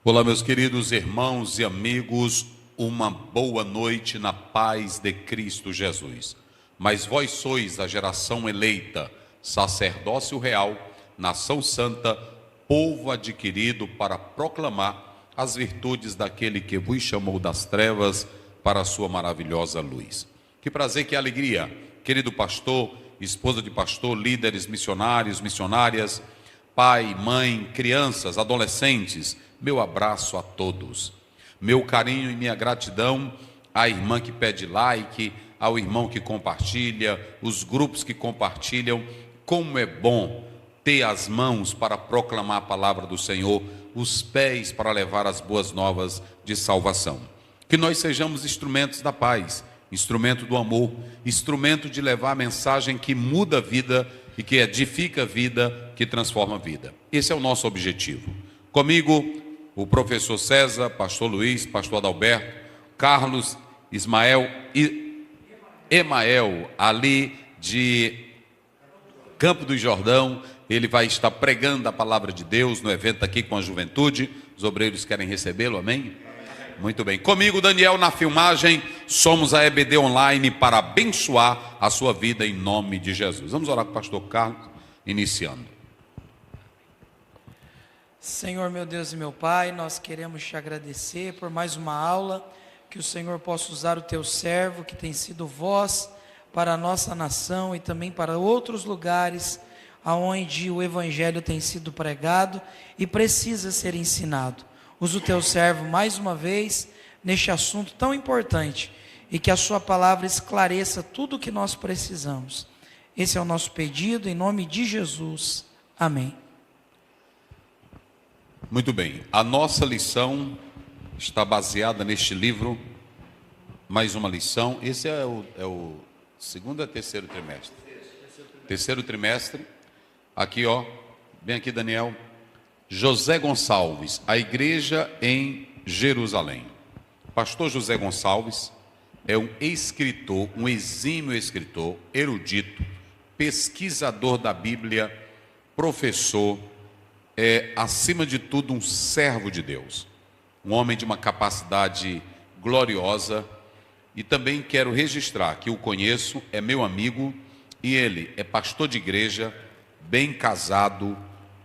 Olá, meus queridos irmãos e amigos, uma boa noite na paz de Cristo Jesus. Mas vós sois a geração eleita, sacerdócio real, nação santa, povo adquirido para proclamar as virtudes daquele que vos chamou das trevas para a sua maravilhosa luz. Que prazer, que alegria, querido pastor, esposa de pastor, líderes missionários, missionárias, pai, mãe, crianças, adolescentes, meu abraço a todos, meu carinho e minha gratidão à irmã que pede like, ao irmão que compartilha, os grupos que compartilham. Como é bom ter as mãos para proclamar a palavra do Senhor, os pés para levar as boas novas de salvação. Que nós sejamos instrumentos da paz, instrumento do amor, instrumento de levar a mensagem que muda a vida e que edifica a vida, que transforma a vida. Esse é o nosso objetivo. Comigo, o professor César, pastor Luiz, pastor Adalberto, Carlos, Ismael e Emael, ali de Campo do Jordão. Ele vai estar pregando a palavra de Deus no evento aqui com a juventude. Os obreiros querem recebê-lo, amém? Muito bem. Comigo, Daniel, na filmagem. Somos a EBD Online para abençoar a sua vida em nome de Jesus. Vamos orar com o pastor Carlos, iniciando. Senhor, meu Deus e meu Pai, nós queremos te agradecer por mais uma aula, que o Senhor possa usar o teu servo, que tem sido voz para a nossa nação e também para outros lugares aonde o Evangelho tem sido pregado e precisa ser ensinado. Usa o teu servo mais uma vez neste assunto tão importante e que a sua palavra esclareça tudo o que nós precisamos. Esse é o nosso pedido, em nome de Jesus. Amém. Muito bem, a nossa lição está baseada neste livro, mais uma lição. Esse é o segundo ou terceiro trimestre? Terceiro trimestre, aqui ó, bem aqui Daniel, José Gonçalves, a igreja em Jerusalém. Pastor José Gonçalves é um escritor, um exímio escritor, erudito, pesquisador da Bíblia, professor, acima de tudo um servo de Deus, um homem de uma capacidade gloriosa. E também quero registrar que o conheço, é meu amigo, e ele é pastor de igreja, bem casado,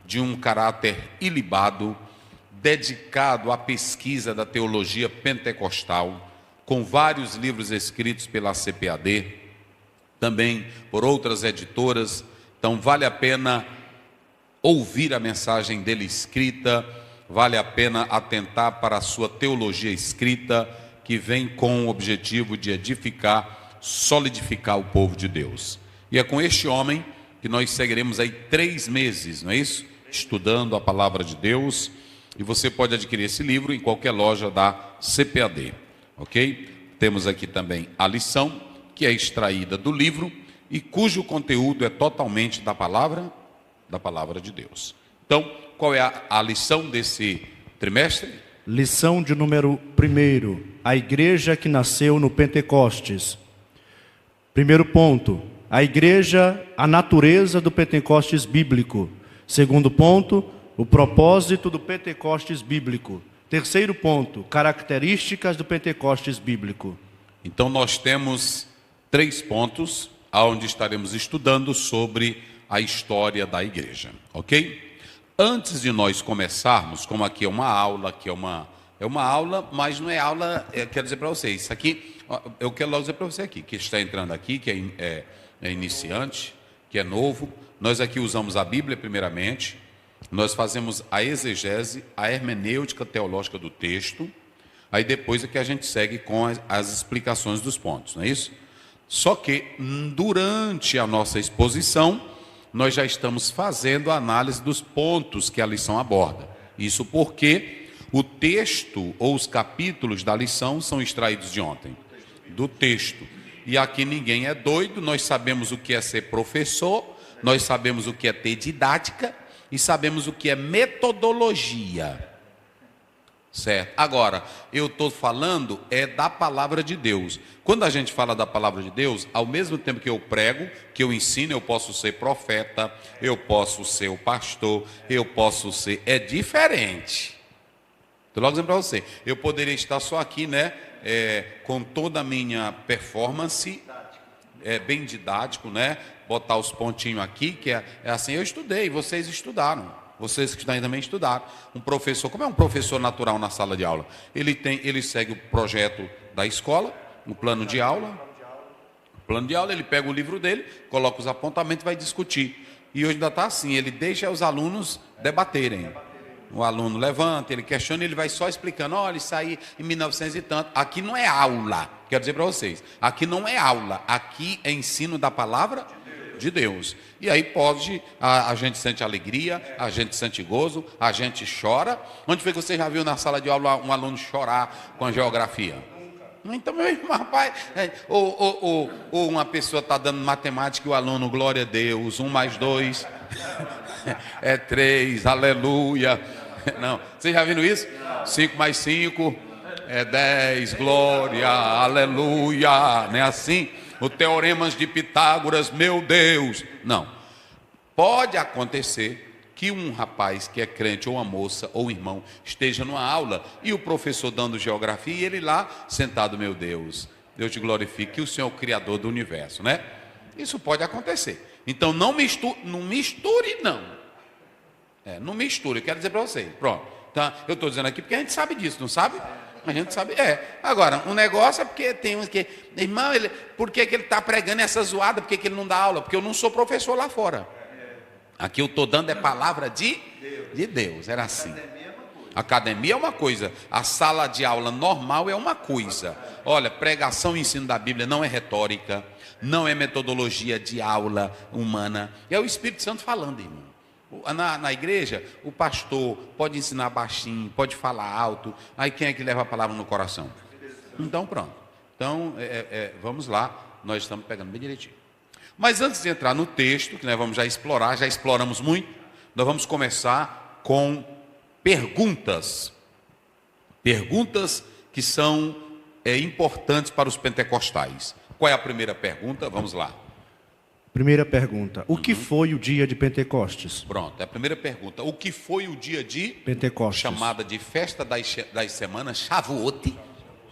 de um caráter ilibado, dedicado à pesquisa da teologia pentecostal, com vários livros escritos pela CPAD, também por outras editoras. Então vale a pena ouvir a mensagem dele escrita, vale a pena atentar para a sua teologia escrita, que vem com o objetivo de edificar, solidificar o povo de Deus. E é com este homem que nós seguiremos aí 3 meses, não é isso? Estudando a palavra de Deus. E você pode adquirir esse livro em qualquer loja da CPAD, ok? Temos aqui também a lição, que é extraída do livro e cujo conteúdo é totalmente da palavra de Deus. Então, qual é a lição desse trimestre? Lição de número 1, a igreja que nasceu no Pentecostes. Primeiro ponto, a igreja, a natureza do Pentecostes bíblico. Segundo ponto, o propósito do Pentecostes bíblico. Terceiro ponto, características do Pentecostes bíblico. Então nós temos 3 pontos onde estaremos estudando sobre a história da igreja, ok? Antes de nós começarmos, como aqui é uma aula, mas não é aula, quero dizer para vocês, isso aqui, eu quero logo dizer para você aqui, que está entrando aqui, que é iniciante, que é novo. Nós aqui usamos a Bíblia primeiramente, nós fazemos a exegese, a hermenêutica teológica do texto, aí depois é que a gente segue com as explicações dos pontos, não é isso? Só que durante a nossa exposição, nós já estamos fazendo a análise dos pontos que a lição aborda. Isso porque o texto ou os capítulos da lição são extraídos de ontem, do texto. E aqui ninguém é doido, nós sabemos o que é ser professor, nós sabemos o que é ter didática e sabemos o que é metodologia. Certo? Agora, eu estou falando da palavra de Deus. Quando a gente fala da palavra de Deus, ao mesmo tempo que eu prego, que eu ensino, eu posso ser profeta, eu posso ser o pastor, eu posso ser... É diferente. Estou logo dizendo para você, eu poderia estar só aqui, né, com toda a minha performance, bem didático, né, botar os pontinhos aqui, que é assim, eu estudei, vocês estudaram, vocês que estão aí também estudaram. Um professor, como é um professor natural na sala de aula? Ele segue o projeto da escola, o plano de aula, ele pega o livro dele, coloca os apontamentos e vai discutir. E hoje ainda está assim, ele deixa os alunos debaterem. O aluno levanta, ele questiona, ele vai só explicando, olha, isso aí em 1900 e tanto. Aqui não é aula, quero dizer para vocês, aqui não é aula, aqui é ensino da palavra de Deus. E aí a gente sente alegria, a gente sente gozo, a gente chora. Onde foi que você já viu na sala de aula um aluno chorar com a geografia? Então, meu irmão, rapaz, ou uma pessoa está dando matemática e o aluno, glória a Deus, 1 mais 2 é 3, aleluia. Não, vocês já viram isso? 5 mais 5 é 10, glória, aleluia. Não é assim? O teoremas de Pitágoras, meu Deus. Não. Pode acontecer que um rapaz que é crente, ou uma moça, ou um irmão, esteja numa aula e o professor dando geografia e ele lá sentado, meu Deus, Deus te glorifique, que o Senhor é o Criador do universo, né? Isso pode acontecer. Então não misture, não. Não misture, eu quero dizer para vocês. Pronto. Então, eu estou dizendo aqui porque a gente sabe disso, não sabe? A gente sabe. Agora, um negócio é porque tem uns que, irmão, por que ele está pregando essa zoada? Por que ele não dá aula? Porque eu não sou professor lá fora. Aqui eu estou dando palavra de Deus. Era assim. Academia é uma coisa, a sala de aula normal é uma coisa. Olha, pregação e ensino da Bíblia não é retórica, não é metodologia de aula humana, é o Espírito Santo falando, irmão. Na igreja, o pastor pode ensinar baixinho, pode falar alto, aí quem é que leva a palavra no coração? Então pronto, então vamos lá, nós estamos pegando bem direitinho. Mas antes de entrar no texto, que nós vamos já explorar, já exploramos muito, nós vamos começar com perguntas que são importantes para os pentecostais. Qual é a primeira pergunta? Vamos lá. Primeira pergunta, o que foi o dia de Pentecostes? Pronto, é a primeira pergunta. O que foi o dia de Pentecostes? Chamada de festa das semanas, Shavuot,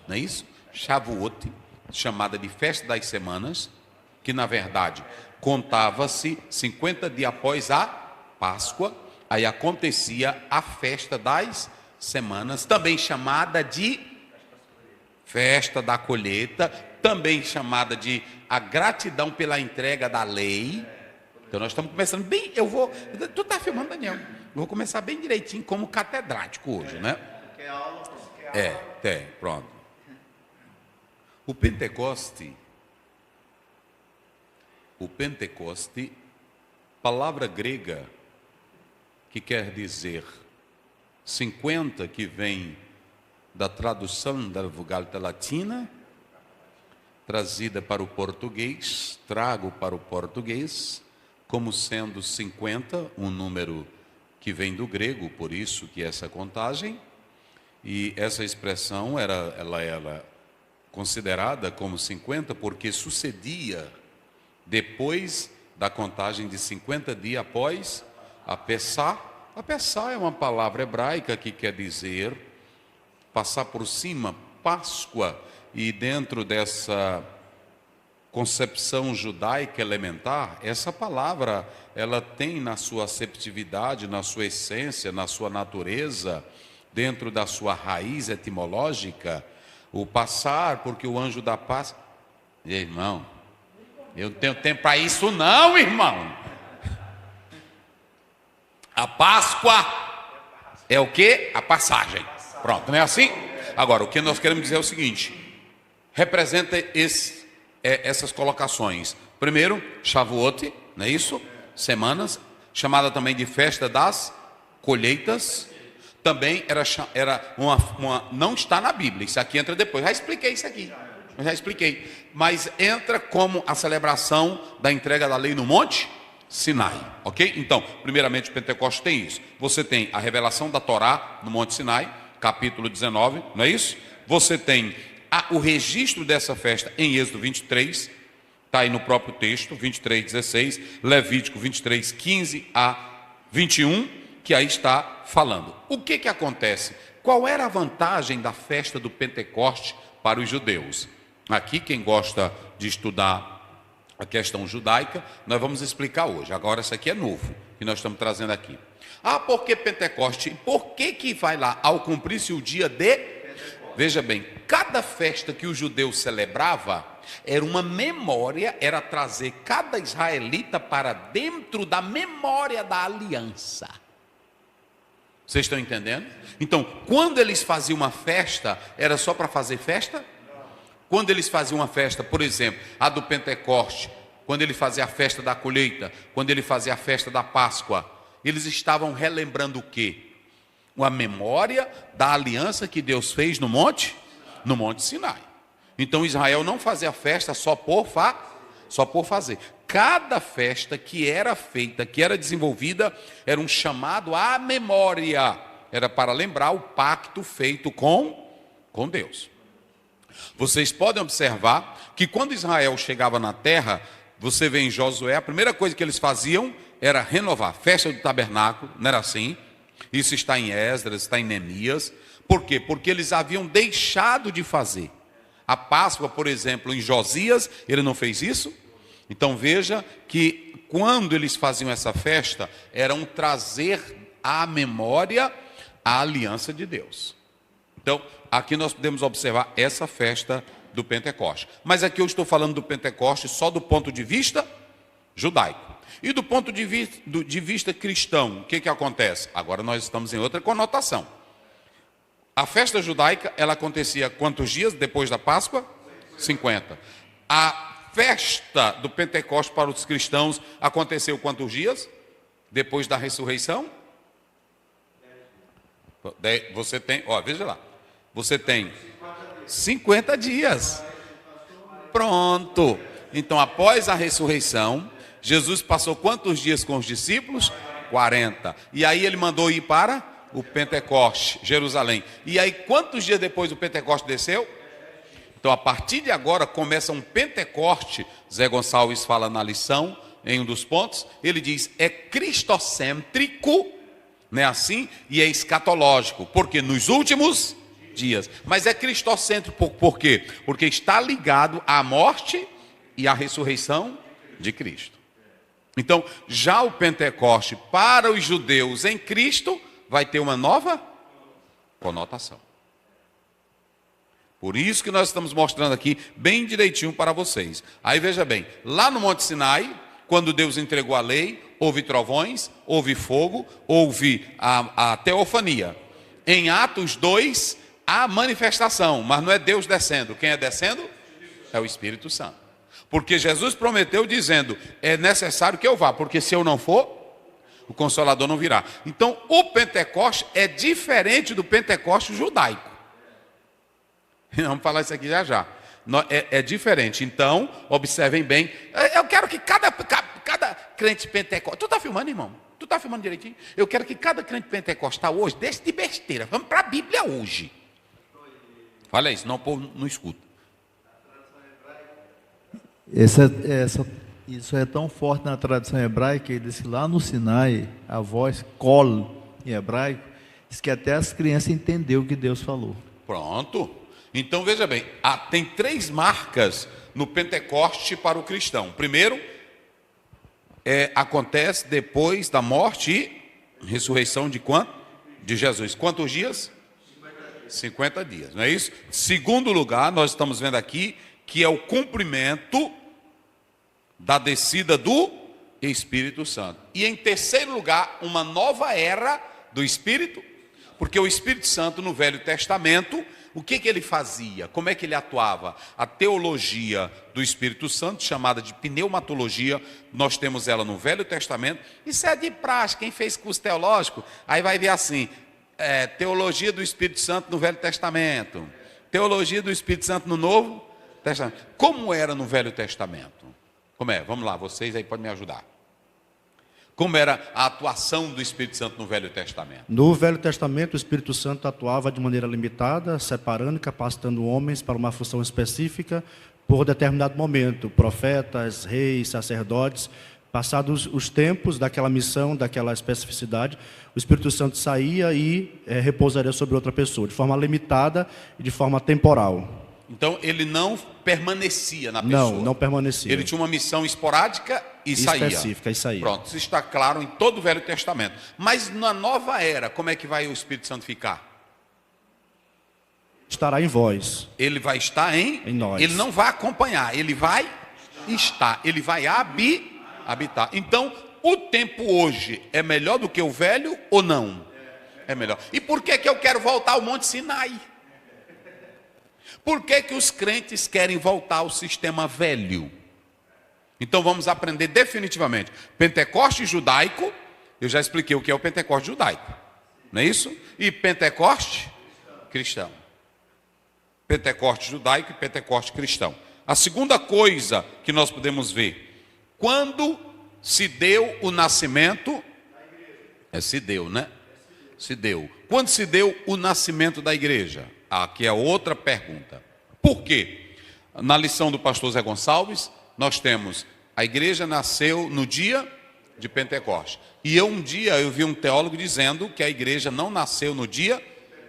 não é isso? Shavuot, chamada de festa das semanas, que na verdade contava-se 50 dias após a Páscoa, aí acontecia a festa das semanas, também chamada de festa da colheita, também chamada de a gratidão pela entrega da lei. Então nós estamos começando bem, tu está filmando, Daniel? Eu vou começar bem direitinho como catedrático hoje, né? Pronto. O Pentecoste, palavra grega que quer dizer 50, que vem da tradução da Vulgata Latina, trazida para o português, trago para o português, como sendo 50, um número que vem do grego, por isso que essa contagem, e essa expressão ela era considerada como 50 porque sucedia depois da contagem de 50 dias após a Pessá. A Pessá é uma palavra hebraica que quer dizer passar por cima, Páscoa. E dentro dessa concepção judaica elementar, essa palavra, ela tem na sua aceptividade, na sua essência, na sua natureza, dentro da sua raiz etimológica, o passar, porque o anjo da paz... Irmão, eu não tenho tempo para isso não, irmão. A Páscoa é o quê? A passagem. Pronto, não é assim? Agora, o que nós queremos dizer é o seguinte... Representa essas colocações. Primeiro, Shavuot, não é isso? Semanas, chamada também de festa das colheitas. Também era uma não está na Bíblia, isso aqui entra depois. Já expliquei isso aqui, mas entra como a celebração da entrega da lei no Monte Sinai, ok? Então, primeiramente, o Pentecostes tem isso. Você tem a revelação da Torá no Monte Sinai, capítulo 19, não é isso? Você tem o registro dessa festa em Êxodo 23, está aí no próprio texto, 23, 16, Levítico 23, 15 a 21, que aí está falando. O que acontece? qual era a vantagem da festa do Pentecoste para os judeus? Aqui, quem gosta de estudar a questão judaica, nós vamos explicar hoje. Agora, isso aqui é novo, que nós estamos trazendo aqui. Por que Pentecoste? Por que vai lá? Ao cumprir-se o dia de... Veja bem, cada festa que o judeu celebrava era uma memória, era trazer cada israelita para dentro da memória da aliança. Vocês estão entendendo? Então, quando eles faziam uma festa, era só para fazer festa? Quando eles faziam uma festa, por exemplo, a do Pentecoste, quando ele fazia a festa da colheita, quando ele fazia a festa da Páscoa, eles estavam relembrando o quê? Uma memória da aliança que Deus fez no Monte Sinai. Então Israel não fazia festa só por fazer. Cada festa que era feita, que era desenvolvida, era um chamado à memória. Era para lembrar o pacto feito com Deus. Vocês podem observar que quando Israel chegava na terra, você vê em Josué, a primeira coisa que eles faziam era renovar. Festa do tabernáculo, não era assim? Isso está em Esdras, está em Neemias. Por quê? Porque eles haviam deixado de fazer. A Páscoa, por exemplo, em Josias, ele não fez isso. Então veja que quando eles faziam essa festa, eram trazer à memória a aliança de Deus. Então, aqui nós podemos observar essa festa do Pentecoste. Mas aqui eu estou falando do Pentecoste só do ponto de vista judaico. E do ponto de vista cristão, o que acontece? Agora nós estamos em outra conotação. A festa judaica, ela acontecia quantos dias depois da Páscoa? 50. A festa do Pentecoste para os cristãos aconteceu quantos dias? Depois da ressurreição? Você tem, veja lá. Você tem 50 dias. Pronto. Então, após a ressurreição, Jesus passou quantos dias com os discípulos? 40. E aí ele mandou ir para o Pentecoste, Jerusalém. E aí quantos dias depois o Pentecoste desceu? Então a partir de agora começa um Pentecoste. Zé Gonçalves fala na lição, em um dos pontos, ele diz, é cristocêntrico, não é assim? E é escatológico, porque nos últimos dias. Mas é cristocêntrico por quê? Porque está ligado à morte e à ressurreição de Cristo. Então, já o Pentecoste para os judeus em Cristo vai ter uma nova conotação. Por isso que nós estamos mostrando aqui bem direitinho para vocês. Aí veja bem, lá no Monte Sinai, quando Deus entregou a lei, houve trovões, houve fogo, houve a teofania. Em Atos 2, há manifestação, mas não é Deus descendo. Quem é descendo? É o Espírito Santo. Porque Jesus prometeu dizendo, é necessário que eu vá, porque se eu não for, o Consolador não virá. Então, o Pentecoste é diferente do Pentecoste judaico. Vamos falar isso aqui já. É diferente. Então, observem bem. Eu quero que cada crente pentecostal... Tu está filmando, irmão? Tu está filmando direitinho? Eu quero que cada crente pentecostal hoje, deixe de besteira. Vamos para a Bíblia hoje. Fala isso, senão o povo não escuta. Isso é tão forte na tradição hebraica, que diz que lá no Sinai, a voz kol em hebraico, diz que até as crianças entenderam o que Deus falou. Pronto. Então veja bem, tem 3 marcas no Pentecoste para o cristão. Primeiro, acontece depois da morte e ressurreição de quanto? De Jesus. Quantos dias? 50 dias, não é isso? Segundo lugar, nós estamos vendo aqui que é o cumprimento da descida do Espírito Santo. E em terceiro lugar, uma nova era do Espírito, porque o Espírito Santo no Velho Testamento, o que ele fazia? Como é que ele atuava? A teologia do Espírito Santo, chamada de pneumatologia, nós temos ela no Velho Testamento. Isso é de praxe, quem fez curso teológico, aí vai ver assim, teologia do Espírito Santo no Velho Testamento, teologia do Espírito Santo no Novo Testamento. Como era no Velho Testamento? Como é? Vamos lá, vocês aí podem me ajudar. Como era a atuação do Espírito Santo no Velho Testamento? No Velho Testamento, o Espírito Santo atuava de maneira limitada, separando e capacitando homens para uma função específica por determinado momento. Profetas, reis, sacerdotes. Passados os tempos daquela missão, daquela especificidade, o Espírito Santo saía e repousaria sobre outra pessoa, de forma limitada e de forma temporal. Então ele não permanecia na pessoa. Não permanecia. Ele tinha uma missão esporádica e saía. Específica, e saía. Pronto, isso está claro em todo o Velho Testamento. Mas na nova era, como é que vai o Espírito Santo ficar? Estará em vós. Ele vai estar em nós. Ele não vai acompanhar, ele vai estar, ele vai habitar. Então, o tempo hoje é melhor do que o velho ou não? É melhor. E por que eu quero voltar ao Monte Sinai? Por que os crentes querem voltar ao sistema velho? Então vamos aprender definitivamente. Pentecoste judaico, eu já expliquei o que é o Pentecoste judaico, não é isso? E Pentecoste cristão. Pentecoste judaico e Pentecoste cristão. A segunda coisa que nós podemos ver, quando se deu o nascimento, se deu, né? Se deu. Quando se deu o nascimento da igreja? Aqui é outra pergunta. Por quê? Na lição do pastor Zé Gonçalves, nós temos, a igreja nasceu no dia de Pentecostes. E um dia eu vi um teólogo dizendo que a igreja não nasceu no dia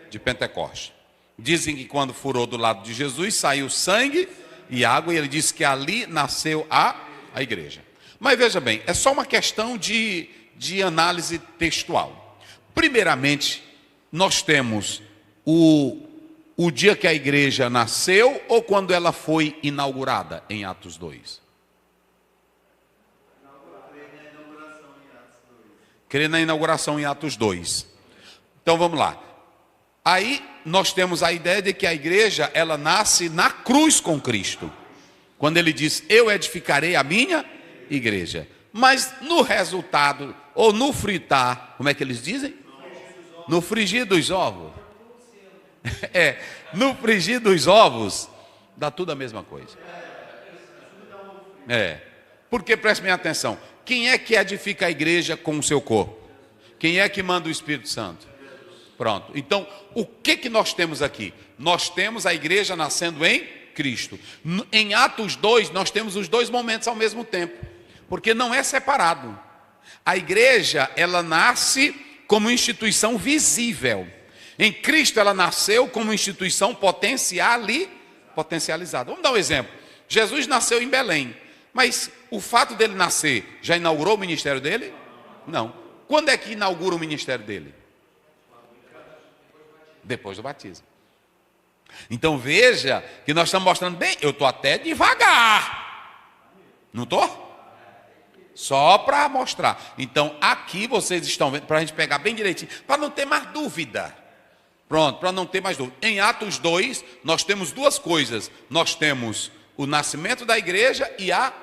de Pentecostes. Dizem que quando furou do lado de Jesus, saiu sangue e água, e ele disse que ali nasceu a igreja. Mas veja bem, é só uma questão de análise textual. Primeiramente, nós temos o dia que a igreja nasceu ou quando ela foi inaugurada, em Atos 2? Crê na inauguração em Atos 2. Então vamos lá. Aí nós temos a ideia de que a igreja, ela nasce na cruz com Cristo. Quando ele diz, eu edificarei a minha igreja. Mas no resultado, ou no fritar, como é que eles dizem? No frigir dos ovos. No frigir dos ovos, dá tudo a mesma coisa. Porque preste bem atenção, quem é que edifica a igreja com o seu corpo? Quem é que manda o Espírito Santo? Pronto, então o que nós temos aqui? Nós temos a igreja nascendo em Cristo. Em Atos 2 nós temos os dois momentos ao mesmo tempo, porque não é separado. A igreja, ela nasce como instituição visível. Em Cristo ela nasceu como instituição potencializada. Vamos dar um exemplo. Jesus nasceu em Belém, mas o fato dele nascer já inaugurou o ministério dele? Não. Quando é que inaugura o ministério dele? Depois do batismo. Então veja que nós estamos mostrando bem, eu estou até devagar. Não estou? Só para mostrar. Então aqui vocês estão vendo, para a gente pegar bem direitinho, para não ter mais dúvida. Pronto, para não ter mais dúvida. Em Atos 2, nós temos duas coisas. Nós temos o nascimento da igreja e a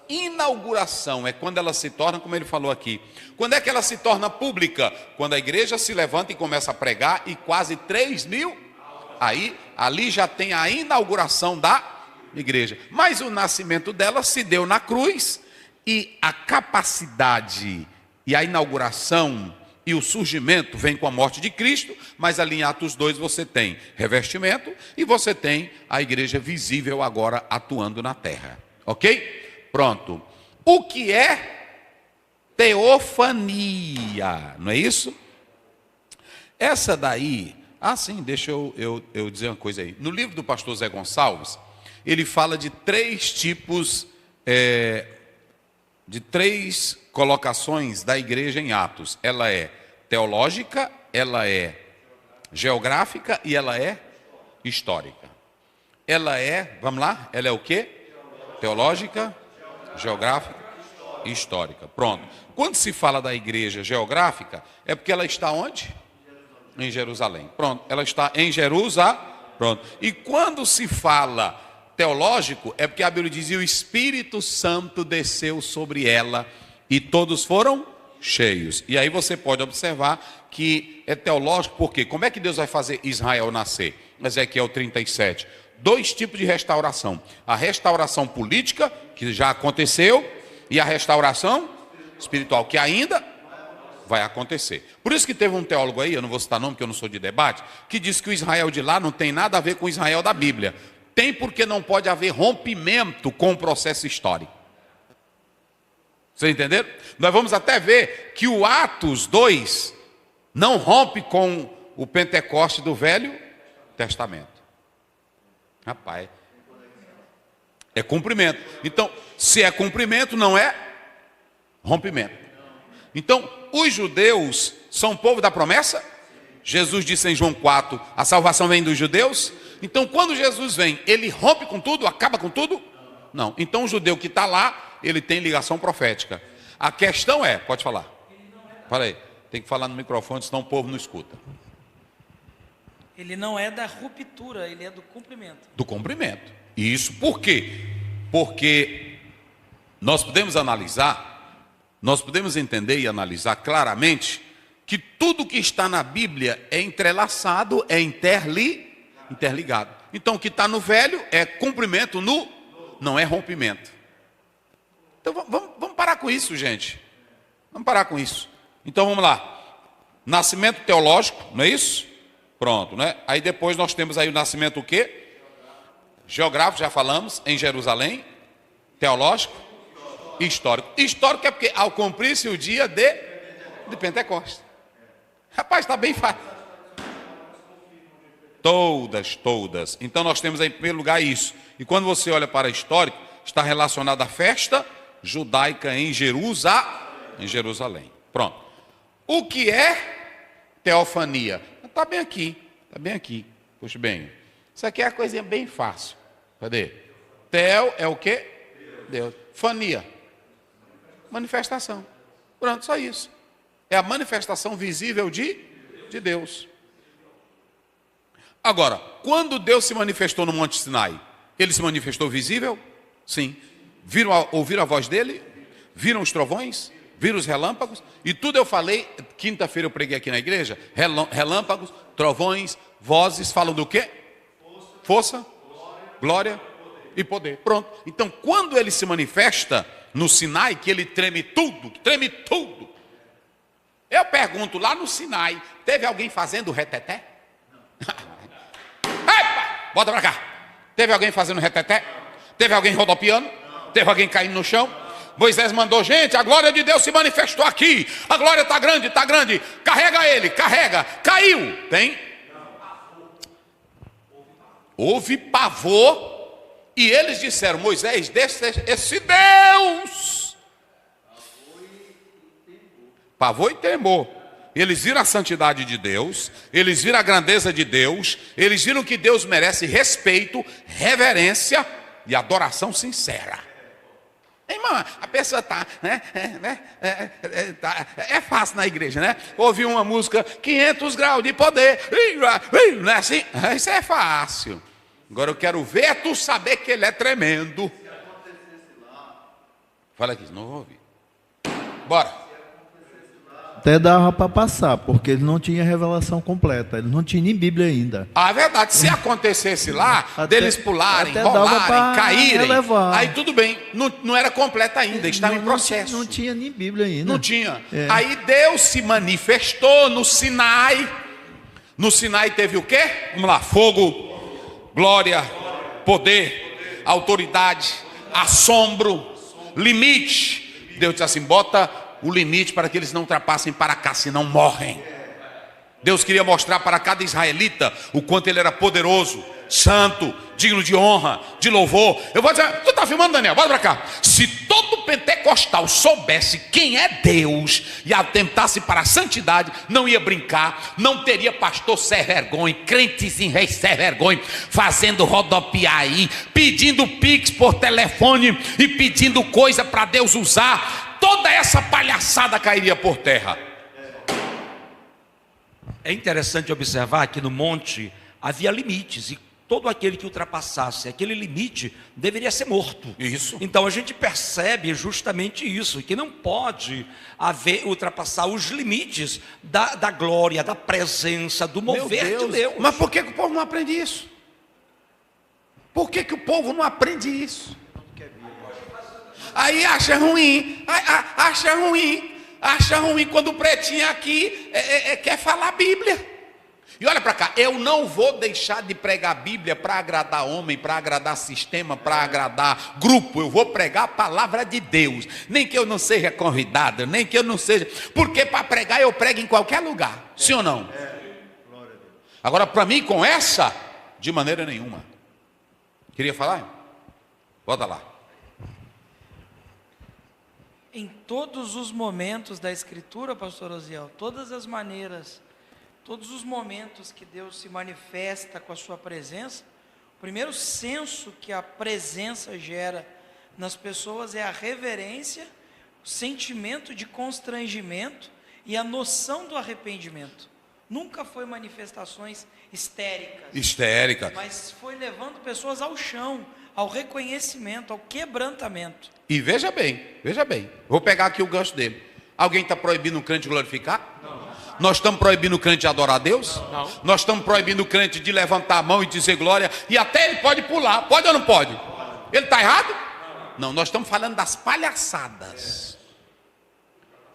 inauguração. É quando ela se torna, como ele falou aqui. Quando é que ela se torna pública? Quando a igreja se levanta e começa a pregar e quase 3.000. Aí, ali já tem a inauguração da igreja. Mas o nascimento dela se deu na cruz e a capacidade e a inauguração e o surgimento vem com a morte de Cristo, mas ali em Atos 2 você tem revestimento e você tem a igreja visível agora atuando na terra. Ok? Pronto. O que é teofania? Não é isso? Essa daí... sim, deixa eu dizer uma coisa aí. No livro do pastor Zé Gonçalves, ele fala de três tipos... de três colocações da igreja em Atos. Ela é teológica, ela é geográfica e ela é histórica. Ela é, vamos lá, ela é o quê? Teológica, geográfica e histórica. Pronto. Quando se fala da igreja geográfica, é porque ela está onde? Em Jerusalém. Pronto, ela está em Jerusalém. Pronto. E quando se fala teológico, é porque a Bíblia diz, e o Espírito Santo desceu sobre ela e todos foram cheios. E aí você pode observar que é teológico, porque como é que Deus vai fazer Israel nascer? Ezequiel 37. Dois tipos de restauração. A restauração política, que já aconteceu, e a restauração espiritual, que ainda vai acontecer. Por isso que teve um teólogo aí, eu não vou citar nome, porque eu não sou de debate, que diz que o Israel de lá não tem nada a ver com o Israel da Bíblia. Tem, porque não pode haver rompimento com o processo histórico. Vocês entenderam? Nós vamos até ver que o Atos 2 não rompe com o Pentecoste do Velho Testamento. Rapaz, é cumprimento. Então, se é cumprimento, não é rompimento. Então, os judeus são o povo da promessa. Jesus disse em João 4, a salvação vem dos judeus. Então, quando Jesus vem, ele rompe com tudo, acaba com tudo? Não. Então, o judeu que está lá, ele tem ligação profética. A questão é, pode falar. Fala aí, tem que falar no microfone, senão o povo não escuta. Ele não é da ruptura, ele é do cumprimento. Do cumprimento. E isso por quê? Porque nós podemos analisar, nós podemos entender e analisar claramente que tudo que está na Bíblia é entrelaçado, é interligado. Então o que está no velho é cumprimento, não é rompimento. Então vamos parar com isso, gente. Vamos parar com isso. Então vamos lá. Nascimento teológico, não é isso? Pronto, né? Aí depois nós temos aí o nascimento o quê? Geográfico, já falamos, em Jerusalém. Teológico e histórico. Histórico é porque ao cumprir-se o dia de Pentecostes. Rapaz, está bem fácil. Todas. Então nós temos aí, em primeiro lugar isso. E quando você olha para histórico, está relacionado à festa judaica em Jerusalém. Pronto. O que é teofania? Está bem aqui. Puxa bem. Isso aqui é a coisinha bem fácil. Cadê? Teo é o quê? Deus. Fania. Manifestação. Pronto, só isso. É a manifestação visível de Deus. Agora, quando Deus se manifestou no Monte Sinai, ele se manifestou visível? Sim. Ouviram a voz dele? Viram os trovões? Viram os relâmpagos? E tudo eu falei, quinta-feira eu preguei aqui na igreja, relâmpagos, trovões, vozes, falam do quê? Força, glória e poder. Pronto. Então, quando ele se manifesta no Sinai, que ele treme tudo. Eu pergunto, lá no Sinai, teve alguém fazendo reteté? Epa, bota pra cá. Teve alguém fazendo reteté? Teve alguém rodopiando? Teve alguém caindo no chão? Moisés mandou, gente, a glória de Deus se manifestou aqui. A glória está grande. Carrega ele, caiu. Tem? Houve pavor. E eles disseram, Moisés, esse Deus. Pavor e temor. Eles viram a santidade de Deus, eles viram a grandeza de Deus, eles viram que Deus merece respeito, reverência e adoração sincera. Irmã, a pessoa está, né? É fácil na igreja, né? Ouvir uma música, 500 graus de poder, não é assim? Isso é fácil. Agora eu quero ver tu saber que ele é tremendo. Fala aqui, não vou ouvir. Bora. Até dava para passar, porque ele não tinha revelação completa, ele não tinha nem Bíblia ainda. Ah, é verdade, se acontecesse lá, deles pularem, rolarem, caírem, aí tudo bem, não era completa ainda, estava em processo. Não tinha nem Bíblia ainda. Não tinha. Aí Deus se manifestou no Sinai. No Sinai teve o quê? Vamos lá, fogo, glória, poder, autoridade, assombro, limite. Deus disse assim, bota o limite para que eles não ultrapassem para cá, senão morrem. Deus queria mostrar para cada israelita o quanto ele era poderoso, santo, digno de honra, de louvor. Eu vou dizer, tu está filmando, Daniel? Bora para cá. Se todo pentecostal soubesse quem é Deus e atentasse para a santidade, não ia brincar, não teria pastor sem vergonha, crentes em reis sem vergonha, fazendo rodopiar aí, pedindo pix por telefone e pedindo coisa para Deus usar. Toda essa palhaçada cairia por terra. É interessante observar que no monte havia limites e todo aquele que ultrapassasse aquele limite deveria ser morto. Isso. Então a gente percebe justamente isso, que não pode ultrapassar os limites da glória, da presença, do mover de Deus. Mas por que o povo não aprende isso? Por que o povo não aprende isso? Aí acha ruim quando o pretinho aqui quer falar a Bíblia. E olha para cá, eu não vou deixar de pregar a Bíblia para agradar homem, para agradar sistema, para agradar grupo. Eu vou pregar a palavra de Deus. Nem que eu não seja convidado, nem que eu não seja. Porque para pregar eu prego em qualquer lugar. Sim ou não? Agora, para mim, com essa, de maneira nenhuma. Queria falar? Volta lá. Em todos os momentos da Escritura, pastor Osiel, todas as maneiras, todos os momentos que Deus se manifesta com a sua presença, o primeiro senso que a presença gera nas pessoas é a reverência, o sentimento de constrangimento e a noção do arrependimento. Nunca foi manifestações histéricas, mas foi levando pessoas ao chão, ao reconhecimento, ao quebrantamento. E veja bem, vou pegar aqui o gancho dele. Alguém está proibindo o crente de glorificar? Não. Nós estamos proibindo o crente de adorar a Deus? Não. Nós estamos proibindo o crente de levantar a mão e dizer glória, e até ele pode pular, pode ou não pode? Ele está errado? Não, nós estamos falando das palhaçadas.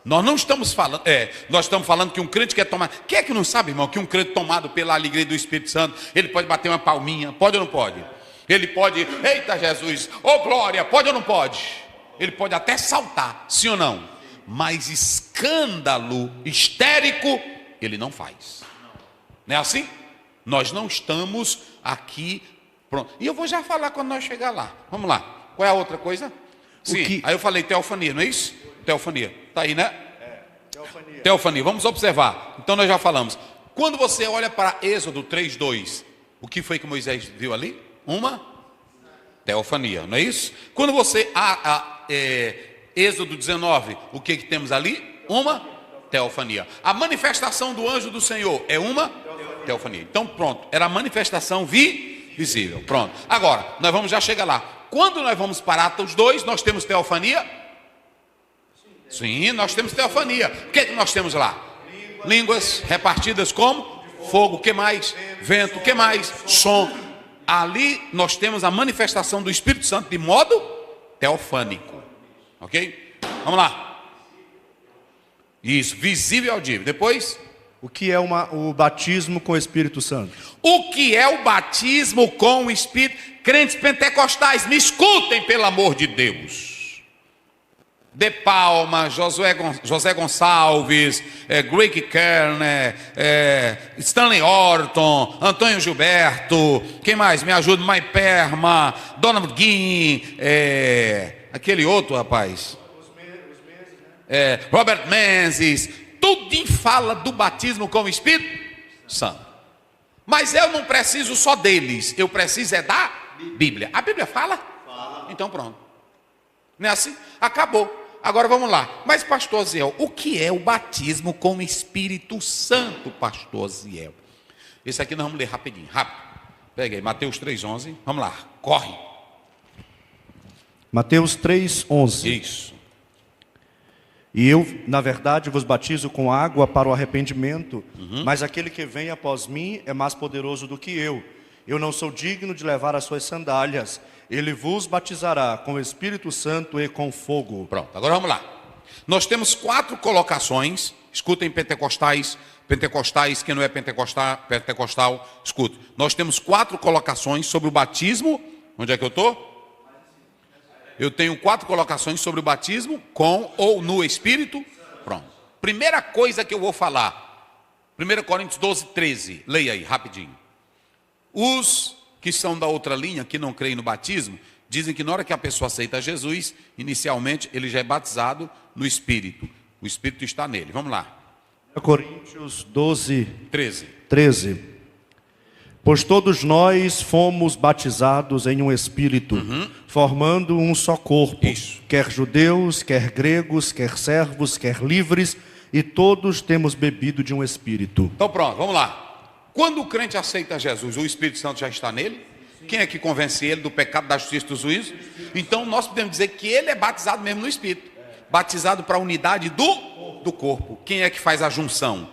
Nós não estamos falando, nós estamos falando que um crente quer tomar. Quem é que não sabe, irmão, que um crente tomado pela alegria do Espírito Santo, ele pode bater uma palminha, pode ou não pode? Ele pode, eita Jesus, ô glória, pode ou não pode? Ele pode até saltar, sim ou não? Mas escândalo histérico, ele não faz. Não é assim? Nós não estamos aqui, pronto. E eu vou já falar quando nós chegar lá. Vamos lá. Qual é a outra coisa? Sim, aí eu falei teofania, não é isso? Teofania, está aí, né? Teofania. Teofania, vamos observar. Então nós já falamos. Quando você olha para Êxodo 3:2, o que foi que Moisés viu ali? Uma teofania, não é isso? Quando você Êxodo 19, o que temos ali? Uma teofania. A manifestação do anjo do Senhor é uma teofania. Então pronto, era a manifestação visível. Pronto. Agora, nós vamos já chegar lá. Quando nós vamos para Atos 2, nós temos teofania? Sim, nós temos teofania. O que nós temos lá? Línguas repartidas como? Fogo, o que mais? Vento, o que mais? Som. Ali nós temos a manifestação do Espírito Santo de modo teofânico. Ok? Vamos lá. Isso, visível e audível. Depois? O que é o batismo com o Espírito Santo? O que é o batismo com o Espírito? Crentes pentecostais, me escutem pelo amor de Deus. De Palma, José Gonçalves, Greg Kern, Stanley Orton, Antônio Gilberto, quem mais? Me ajuda, Mai Perma, Dona Guin, aquele outro rapaz, Robert Menzies, tudo fala do batismo com o Espírito Santo. Mas eu não preciso só deles, eu preciso da Bíblia. A Bíblia fala? Fala. Então pronto. Não é assim? Acabou. Agora vamos lá. Mas pastor Ziel, o que é o batismo com o Espírito Santo, pastor Ziel? Esse aqui nós vamos ler rapidinho, rápido. Pega aí, Mateus 3:11. Vamos lá, corre. Mateus 3:11. Isso. E eu, na verdade, vos batizo com água para o arrependimento, mas aquele que vem após mim é mais poderoso do que eu. Eu não sou digno de levar as suas sandálias. Ele vos batizará com o Espírito Santo e com fogo. Pronto, agora vamos lá. Nós temos 4 colocações. Escutem pentecostais, que não é pentecostal, escutem. Nós temos 4 colocações sobre o batismo. Onde é que eu estou? Eu tenho 4 colocações sobre o batismo com ou no Espírito. Pronto. Primeira coisa que eu vou falar. 1 Coríntios 12:13. Leia aí, rapidinho. Os que são da outra linha, que não creem no batismo, dizem que na hora que a pessoa aceita Jesus, inicialmente ele já é batizado no Espírito. O Espírito está nele. Vamos lá. 1 Coríntios 12:13. Pois todos nós fomos batizados em um Espírito, formando um só corpo. Isso. Quer judeus, quer gregos, quer servos, quer livres, e todos temos bebido de um Espírito. Então pronto, vamos lá. Quando o crente aceita Jesus, o Espírito Santo já está nele? Quem é que convence ele do pecado, da justiça e do juízo? Então nós podemos dizer que ele é batizado mesmo no Espírito. Batizado para a unidade do corpo. Quem é que faz a junção?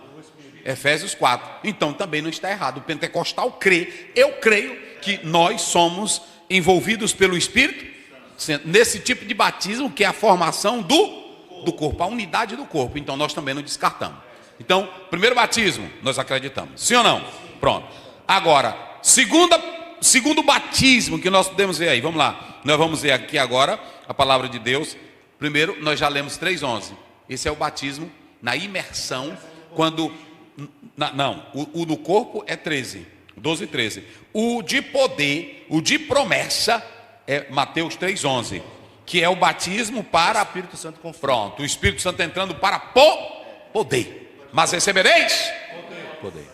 Efésios 4. Então também não está errado. O pentecostal crê. Eu creio que nós somos envolvidos pelo Espírito nesse tipo de batismo, que é a formação do corpo, a unidade do corpo. Então nós também não descartamos. Então, primeiro batismo, nós acreditamos. Sim ou não? Pronto. Agora, segundo batismo que nós podemos ver aí. Vamos lá. Nós vamos ver aqui agora a palavra de Deus. Primeiro, nós já lemos 3:11. Esse é o batismo na imersão, quando... o do corpo é 12:13. O de poder, o de promessa, é Mateus 3:11, que é o batismo para... O Espírito Santo confirma. Pronto, o Espírito Santo entrando para poder. Mas recebereis? Poder.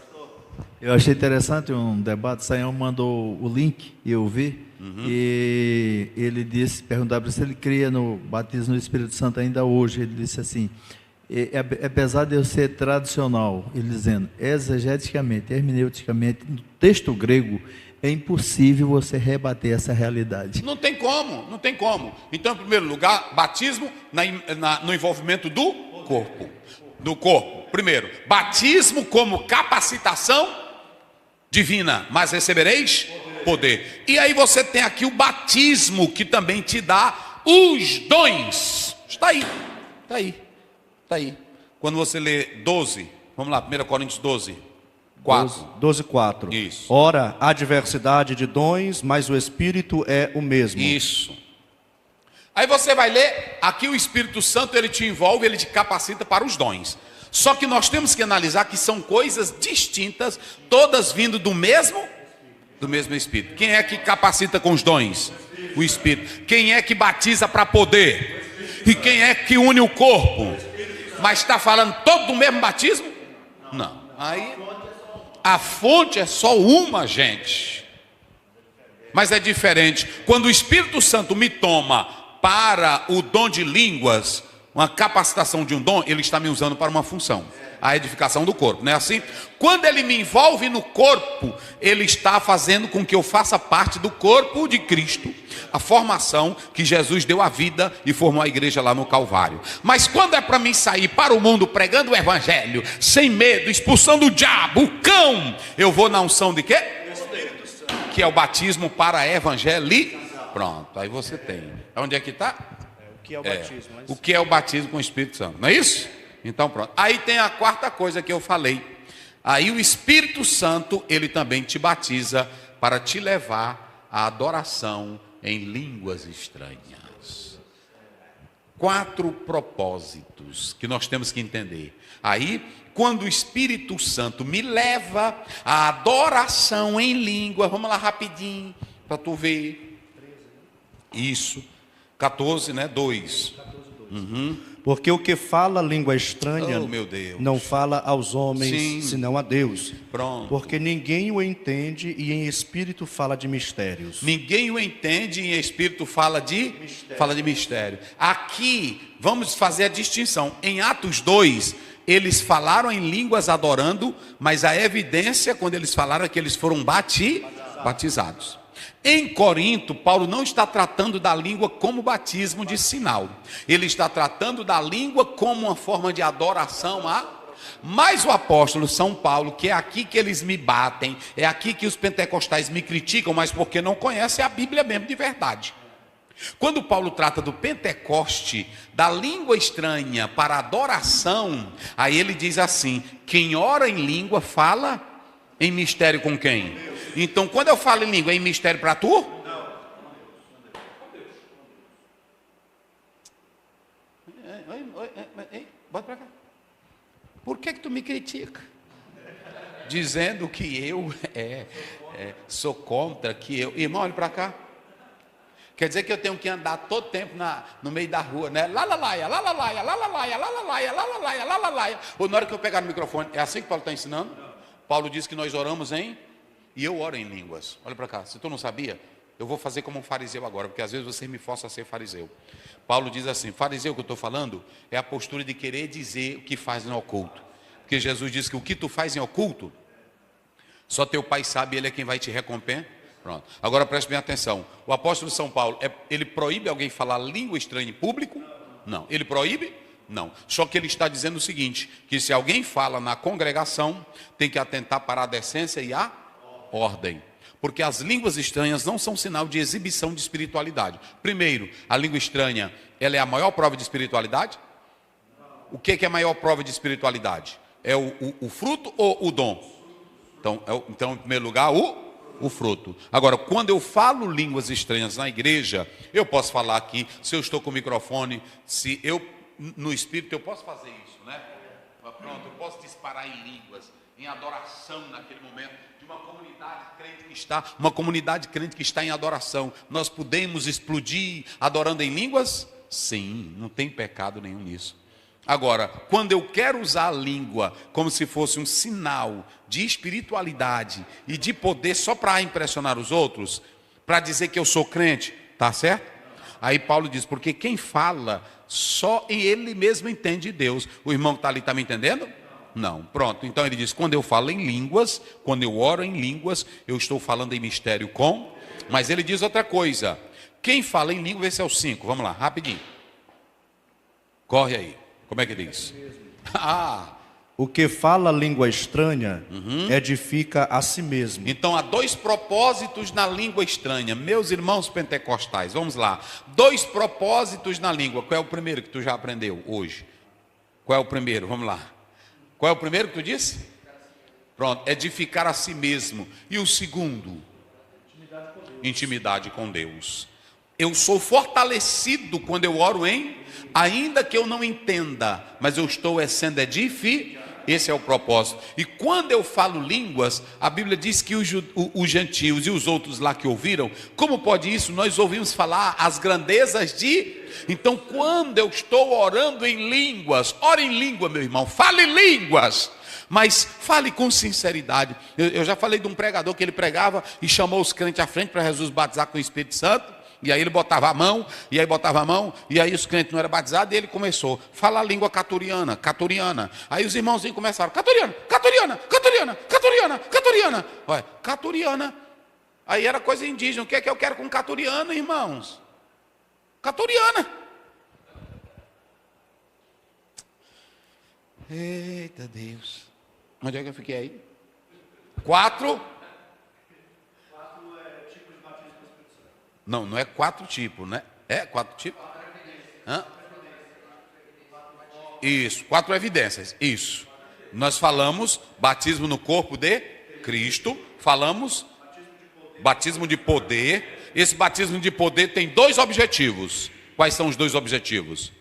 Eu achei interessante um debate, Sayão mandou o link e eu vi, e ele disse, perguntava se ele cria no batismo do Espírito Santo ainda hoje. Ele disse assim, apesar de eu ser tradicional, ele dizendo, exegeticamente, hermeneuticamente, no texto grego, é impossível você rebater essa realidade. Não tem como. Então, em primeiro lugar, batismo no envolvimento do corpo. Primeiro, batismo como capacitação divina, mas recebereis poder. E aí você tem aqui o batismo que também te dá os dons. Está aí. Quando você lê 12, vamos lá, 1 Coríntios 12:4. 12:4. Isso. Ora, há diversidade de dons, mas o Espírito é o mesmo. Isso. Aí você vai ler, aqui o Espírito Santo, ele te envolve, ele te capacita para os dons. Só que nós temos que analisar que são coisas distintas, todas vindo do mesmo Espírito. Quem é que capacita com os dons? O Espírito. Quem é que batiza para poder? E quem é que une o corpo? Mas está falando todo do mesmo batismo? Não. Aí a fonte é só uma, gente. Mas é diferente. Quando o Espírito Santo me toma para o dom de línguas, uma capacitação de um dom, ele está me usando para uma função, a edificação do corpo, não é assim? Quando ele me envolve no corpo, ele está fazendo com que eu faça parte do corpo de Cristo, a formação que Jesus deu à vida e formou a igreja lá no Calvário. Mas quando é para mim sair para o mundo pregando o evangelho, sem medo, expulsando o diabo, o cão, eu vou na unção de quê? Que é o batismo para evangelho. Pronto, aí você tem. Onde é que está? O que é o batismo? O que é o batismo com o Espírito Santo, não é isso? Então pronto. Aí tem a quarta coisa que eu falei. Aí o Espírito Santo, ele também te batiza para te levar à adoração em línguas estranhas. 4 propósitos que nós temos que entender. Aí, quando o Espírito Santo me leva à adoração em língua, vamos lá rapidinho, para tu ver. Isso. 14, né? 2. Porque o que fala língua estranha meu Deus, não fala aos homens, Sim. senão a Deus. Pronto. Porque ninguém o entende e em espírito fala de mistérios. Ninguém o entende e em espírito fala de mistério. Aqui, vamos fazer a distinção. Em Atos 2, eles falaram em línguas adorando, mas a evidência, quando eles falaram, é que eles foram batizados. Em Corinto, Paulo não está tratando da língua como batismo de sinal. Ele está tratando da língua como uma forma de adoração Mas o apóstolo São Paulo, que é aqui que eles me batem, é aqui que os pentecostais me criticam, mas porque não conhecem a Bíblia mesmo de verdade. Quando Paulo trata do Pentecoste, da língua estranha para adoração, aí ele diz assim, quem ora em língua fala em mistério com quem? Então, quando eu falo em língua, é em mistério para tu? Não. Bota para cá. Por que tu me critica? Dizendo que eu sou contra, que eu... Irmão, olha para cá. Quer dizer que eu tenho que andar todo tempo no meio da rua, né? Lalalaia, lalalaia, lalalaia, lalalaia, lalalaia, lalalaia. Ou na hora que eu pegar no microfone, é assim que Paulo está ensinando? Paulo diz que nós oramos e eu oro em línguas. Olha para cá, se tu não sabia, eu vou fazer como um fariseu agora, porque às vezes você me força a ser fariseu. Paulo diz assim, fariseu que eu estou falando, é a postura de querer dizer o que faz no oculto. Porque Jesus diz que o que tu faz em oculto, só teu pai sabe, ele é quem vai te recompensar. Pronto. Agora preste bem atenção. O apóstolo São Paulo, ele proíbe alguém falar língua estranha em público? Não. Ele proíbe? Não. Só que ele está dizendo o seguinte, que se alguém fala na congregação, tem que atentar para a decência e a ordem. Porque as línguas estranhas não são sinal de exibição de espiritualidade. Primeiro, a língua estranha, ela é a maior prova de espiritualidade? O que é a maior prova de espiritualidade? É o fruto ou o dom? Então, em primeiro lugar, o fruto. Agora, quando eu falo línguas estranhas na igreja, eu posso falar aqui, se eu estou com o microfone, se eu, no espírito, eu posso fazer isso, né? Pronto, eu posso disparar em línguas, em adoração naquele momento, de uma comunidade crente que está em adoração. Nós podemos explodir adorando em línguas? Sim, não tem pecado nenhum nisso. Agora, quando eu quero usar a língua como se fosse um sinal de espiritualidade e de poder só para impressionar os outros, para dizer que eu sou crente, tá certo? Aí Paulo diz, porque quem fala, só ele mesmo entende Deus. O irmão que está ali está me entendendo? Não, pronto. Então ele diz, quando eu falo em línguas, quando eu oro em línguas, eu estou falando em mistério com... Mas ele diz outra coisa, quem fala em língua, esse é o 5, vamos lá, rapidinho. Corre aí. Como é que diz? O que fala língua estranha edifica a si mesmo. Então há 2 propósitos na língua estranha. Meus irmãos pentecostais, vamos lá. 2 propósitos na língua. Qual é o primeiro que tu já aprendeu hoje? Qual é o primeiro? Vamos lá. Qual é o primeiro que tu disse? Pronto, edificar a si mesmo. E o segundo? Intimidade com Deus. Eu sou fortalecido quando eu oro ainda que eu não entenda, mas eu estou sendo edificado. Esse é o propósito. E quando eu falo línguas, a Bíblia diz que os gentios e os outros lá que ouviram, como pode isso? Nós ouvimos falar as grandezas de... Então quando eu estou orando em línguas, ore em língua, meu irmão, fale línguas, mas fale com sinceridade. Eu já falei de um pregador que ele pregava e chamou os crentes à frente para Jesus batizar com o Espírito Santo. E aí ele botava a mão, e aí os crentes não eram batizados, e ele começou a falar a língua caturiana. Aí os irmãozinhos começaram, caturiana. Olha, caturiana. Aí era coisa indígena, o que é que eu quero com caturiana, irmãos? Caturiana. Eita Deus. Onde é que eu fiquei aí? 4. Não é 4 tipos, né? É 4 tipos? Hã? Isso, 4 evidências. Isso. Nós falamos batismo no corpo de Cristo. Falamos batismo de poder. Esse batismo de poder tem 2 objetivos. Quais são os 2 objetivos?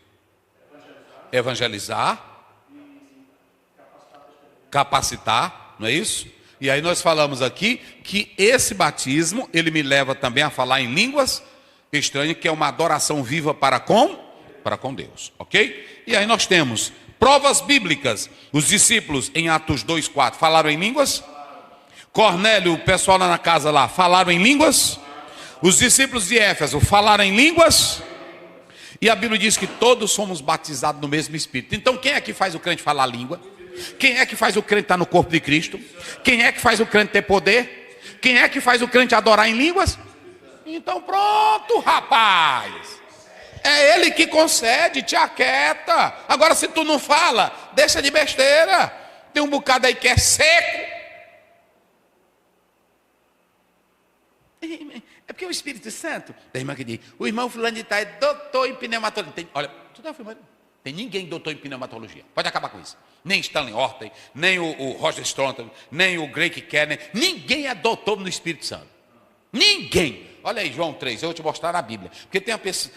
Evangelizar. Capacitar, não é isso? E aí nós falamos aqui que esse batismo, ele me leva também a falar em línguas estranhas, que é uma adoração viva para com Deus, ok? E aí nós temos provas bíblicas. Os discípulos em Atos 2:4 falaram em línguas? Cornélio, o pessoal lá na casa lá, falaram em línguas? Os discípulos de Éfeso falaram em línguas? E a Bíblia diz que todos somos batizados no mesmo Espírito. Então quem é que faz o crente falar língua? Quem é que faz o crente estar no corpo de Cristo? Quem é que faz o crente ter poder? Quem é que faz o crente adorar em línguas? Então pronto, rapaz. É ele que concede, te aquieta. Agora se tu não fala, deixa de besteira. Tem um bocado aí que é seco. É porque o Espírito Santo, da irmã que diz, o irmão fulano de tal é doutor em pneumatologia. Olha, tu está filmando? Tem ninguém doutor em pneumatologia. Pode acabar com isso. Nem Stanley Orton, nem o Roger Stronton, nem o Greg Kenner. Ninguém é doutor no Espírito Santo. Ninguém. Olha aí, João 3, eu vou te mostrar a Bíblia. Porque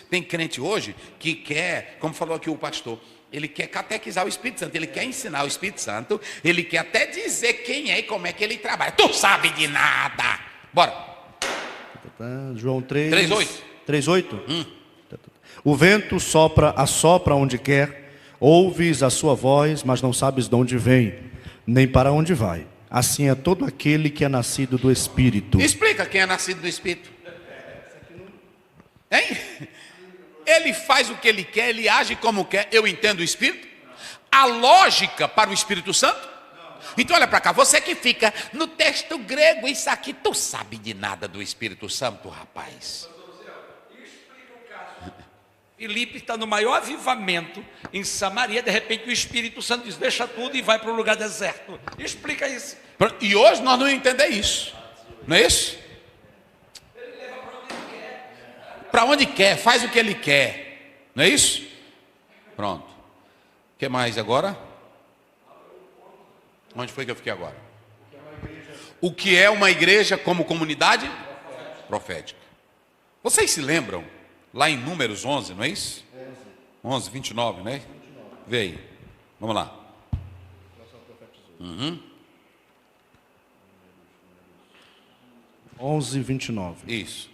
tem crente hoje que quer, como falou aqui o pastor, ele quer catequizar o Espírito Santo, ele quer ensinar o Espírito Santo, ele quer até dizer quem é e como é que ele trabalha. Tu sabe de nada. Bora. João 3:8. 3:8. O vento assopra onde quer, ouves a sua voz, mas não sabes de onde vem, nem para onde vai. Assim é todo aquele que é nascido do Espírito. Explica quem é nascido do Espírito. Hein? Ele faz o que ele quer, ele age como quer. Eu entendo o Espírito. A lógica para o Espírito Santo. Então olha para cá, você que fica no texto grego, isso aqui, tu sabe de nada do Espírito Santo, rapaz. Filipe está no maior avivamento em Samaria, de repente o Espírito Santo diz, deixa tudo e vai para um lugar deserto. Explica isso. E hoje nós não entendemos isso. Não é isso? Ele leva para onde ele quer. Para onde quer, faz o que ele quer. Não é isso? Pronto. O que mais agora? Onde foi que eu fiquei agora? O que é uma igreja como comunidade? Profética. Vocês se lembram? Lá em Números 11, não é isso? 11, 29, né? Vê aí. Vamos lá. 11:29. Isso.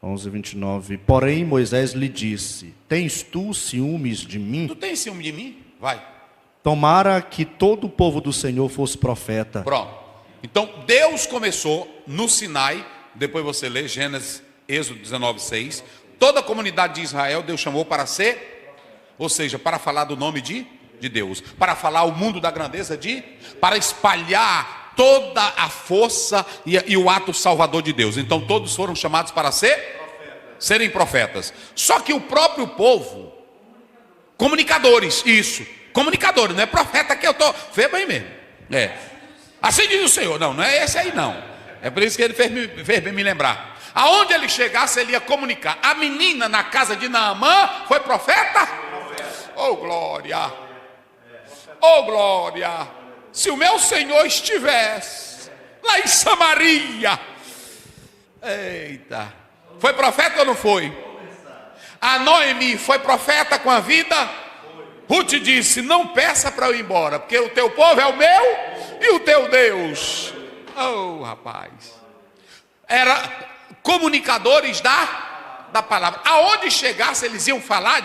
11:29. Porém, Moisés lhe disse: Tens tu ciúmes de mim? Tu tens ciúme de mim? Vai. Tomara que todo o povo do Senhor fosse profeta. Pronto. Então, Deus começou no Sinai, depois você lê Gênesis, Êxodo 19:6. Toda a comunidade de Israel, Deus chamou para ser, ou seja, para falar do nome de Deus, para falar o mundo da grandeza para espalhar toda a força e o ato salvador de Deus. Então, todos foram chamados para serem profetas. Só que o próprio povo, comunicadores, isso, comunicadores, não é profeta que eu estou, vê bem mesmo, assim diz o Senhor, não é esse aí não, é por isso que ele fez bem me lembrar. Aonde ele chegasse, ele ia comunicar. A menina na casa de Naamã foi profeta? Oh glória, oh glória, se o meu Senhor estivesse lá em Samaria, eita, foi profeta ou não foi? A Noemi foi profeta com a vida? Ruth disse: não peça para eu ir embora, porque o teu povo é o meu e o teu Deus. Oh rapaz, era comunicadores da palavra. Aonde chegasse eles iam falar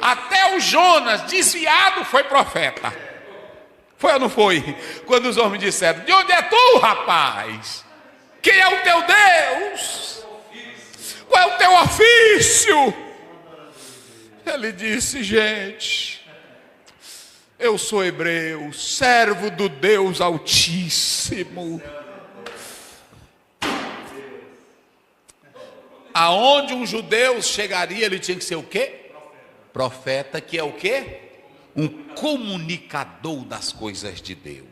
até o Jonas desviado foi profeta. Foi ou não foi? Quando os homens disseram: de onde é tu, rapaz? Quem é o teu Deus? Qual é o teu ofício? Ele disse: gente, eu sou hebreu, servo do Deus Altíssimo. Aonde um judeu chegaria, ele tinha que ser o quê? Profeta, que é o quê? Um comunicador das coisas de Deus.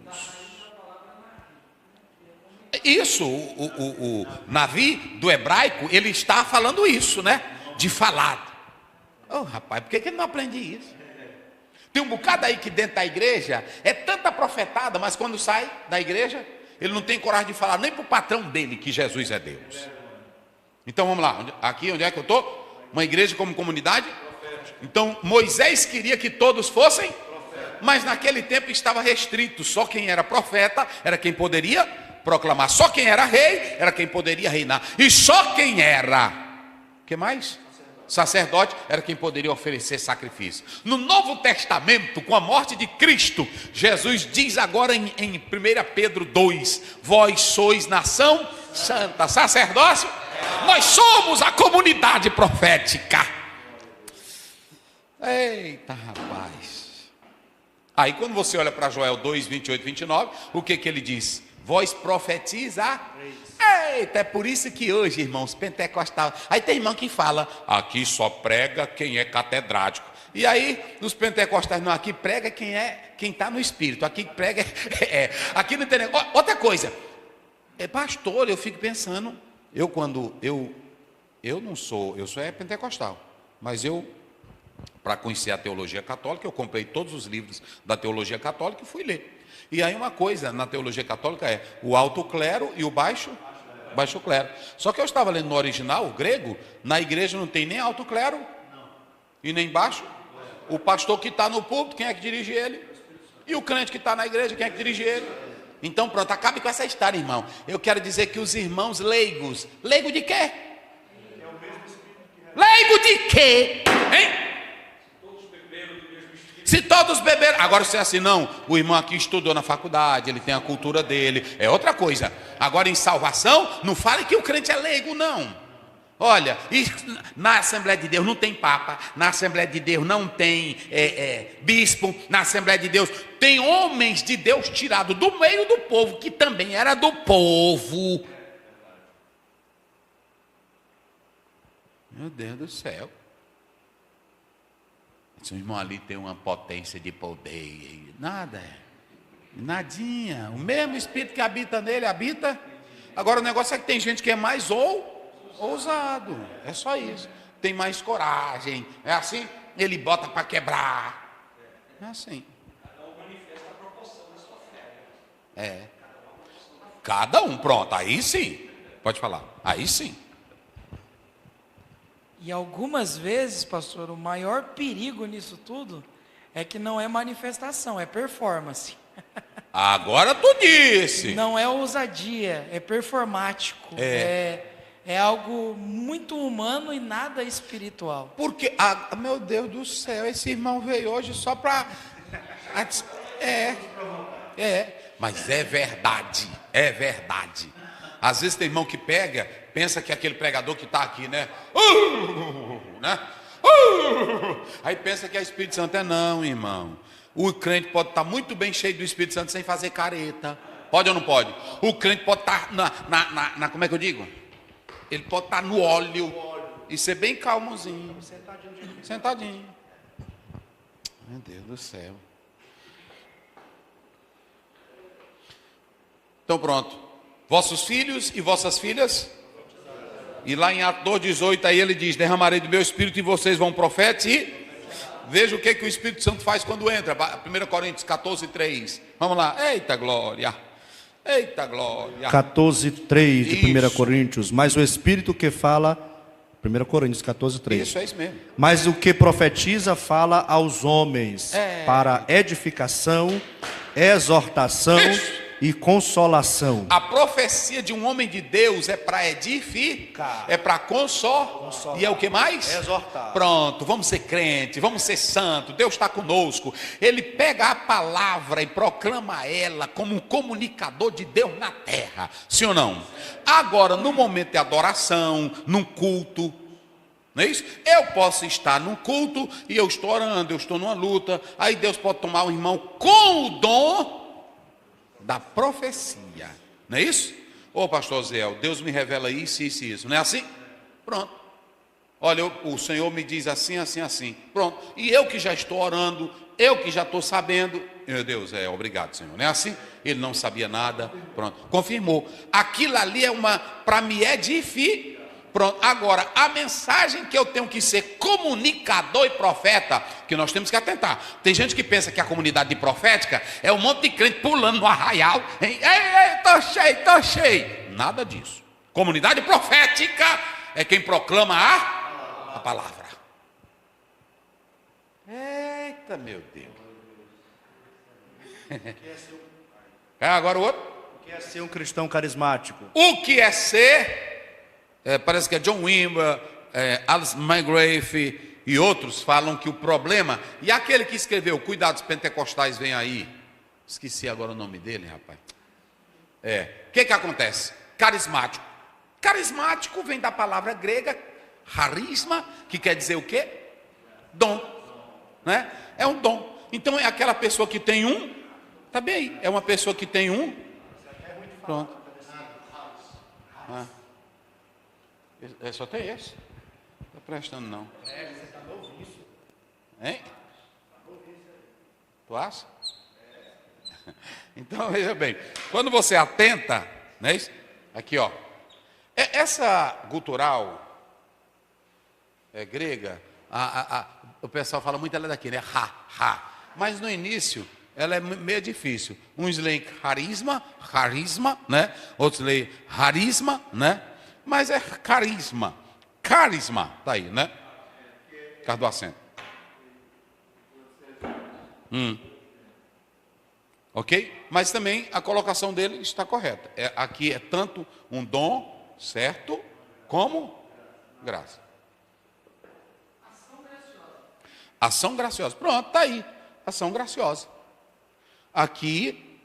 Isso, o Navi do hebraico, ele está falando isso, né? De falar. Oh rapaz, por que ele não aprende isso? Tem um bocado aí que dentro da igreja é tanta profetada, mas quando sai da igreja, ele não tem coragem de falar nem para o patrão dele que Jesus é Deus. Então vamos lá, aqui onde é que eu estou? Uma igreja como comunidade? Então Moisés queria que todos fossem, mas naquele tempo estava restrito. Só quem era profeta era quem poderia proclamar. Só quem era rei era quem poderia reinar. E só quem era, o que mais? Sacerdote era quem poderia oferecer sacrifício. No Novo Testamento, com a morte de Cristo, Jesus diz agora em 1 Pedro 2: vós sois nação santa, sacerdócio. Nós somos a comunidade profética. Eita rapaz. Aí quando você olha para Joel 2, 28, 29, o que ele diz? Vós profetiza. Eita, é por isso que hoje, irmãos, pentecostal, aí tem irmão que fala: aqui só prega quem é catedrático. E aí, os pentecostais não, aqui prega quem está no espírito. Aqui prega, aqui não tem negócio. Outra coisa, pastor, eu fico pensando, eu não sou, eu sou pentecostal, mas para conhecer a teologia católica, eu comprei todos os livros da teologia católica e fui ler. E aí uma coisa na teologia católica é o alto clero e o baixo clero. Só que eu estava lendo no original, o grego, na igreja não tem nem alto clero e nem baixo. O pastor que está no púlpito, quem é que dirige ele? E o crente que está na igreja, quem é que dirige ele? Então pronto, acabe com essa história, irmão. Eu quero dizer que os irmãos leigos, leigo de quê? Leigo de quê? Hein? Se todos beberam, agora se é assim, não, o irmão aqui estudou na faculdade, ele tem a cultura dele, é outra coisa. Agora em salvação, não fale que o crente é leigo, não. Olha, na Assembleia de Deus não tem papa, na Assembleia de Deus não tem bispo, na Assembleia de Deus tem homens de Deus tirados do meio do povo, que também era do povo. Meu Deus do céu. Esse irmão ali tem uma potência de poder. Nada, nadinha. O mesmo Espírito que habita nele, habita. Agora o negócio é que tem gente que é mais ousado. É só isso. Tem mais coragem. É assim, ele bota para quebrar. É assim. Cada um, pronto, aí sim. Pode falar, aí sim. E algumas vezes, pastor, o maior perigo nisso tudo é que não é manifestação, é performance. Agora tu disse. Não é ousadia, é performático. É algo muito humano e nada espiritual. Porque, meu Deus do céu, esse irmão veio hoje só para... Mas é verdade, é verdade. Às vezes tem irmão que pensa que é aquele pregador que está aqui, né? Aí pensa que é Espírito Santo. Não, irmão. O crente pode estar muito bem cheio do Espírito Santo sem fazer careta. Pode ou não pode? O crente pode estar como é que eu digo? Ele pode estar no óleo e ser bem calmozinho. Sentadinho. Meu Deus do céu. Então pronto. Vossos filhos e vossas filhas. E lá em Atos 2:18 aí ele diz: derramarei do meu espírito e vocês vão profetas. E veja o que o Espírito Santo faz quando entra. 1 Coríntios 14:3. Vamos lá. Eita glória. Eita glória. 14:3 de 1 Isso. Coríntios. Mas o Espírito que fala, 1 Coríntios 14:3. Isso, é isso mesmo. Mas o que profetiza fala aos homens para edificação, exortação e consolação. A profecia de um homem de Deus é para edificar, é para consolar. E é o que mais? Exortar. Pronto, vamos ser crente, vamos ser santo. Deus está conosco. Ele pega a palavra e proclama ela como um comunicador de Deus na terra. Sim ou não? Agora, no momento de adoração, num culto, não é isso? Eu posso estar num culto e eu estou orando, eu estou numa luta. Aí Deus pode tomar um irmão com o dom da profecia, não é isso? Ô pastor Zé, Deus me revela isso, isso e isso, não é assim? Pronto. Olha, o Senhor me diz assim, assim, assim. Pronto. E eu que já estou orando, eu que já estou sabendo, meu Deus, obrigado, Senhor, não é assim? Ele não sabia nada, pronto, confirmou. Aquilo ali é para me edificar. Pronto, agora, a mensagem que eu tenho que ser comunicador e profeta, que nós temos que atentar. Tem gente que pensa que a comunidade profética é um monte de crente pulando no arraial. Ei, tô cheio. Nada disso. Comunidade profética é quem proclama a palavra. Eita, meu Deus. Agora o outro. O que é ser um cristão carismático? O que é ser... parece que é John Wimber, Alice McGrath e outros falam que o problema, e aquele que escreveu Cuidados Pentecostais vem aí, esqueci agora o nome dele, rapaz. O que acontece? Carismático. Carismático vem da palavra grega charisma, que quer dizer o quê? Dom, né? É um dom. Então é aquela pessoa que tem um, tá bem aí, é uma pessoa que tem um, pronto. Só tem esse? Não está prestando não. Você está novíssimo. Hein? Tu acha? Então veja bem, quando você atenta, não é isso? Aqui ó, essa gutural grega, o pessoal fala muito ela daqui, né? Mas no início ela é meio difícil. Uns leem carisma, né? Outros leem harisma, né? Mas é carisma, tá aí, né? Por causa do acento. Ok? Mas também a colocação dele está correta. Aqui é tanto um dom, certo? Como graça. Ação graciosa. Pronto, tá aí. Ação graciosa. Aqui,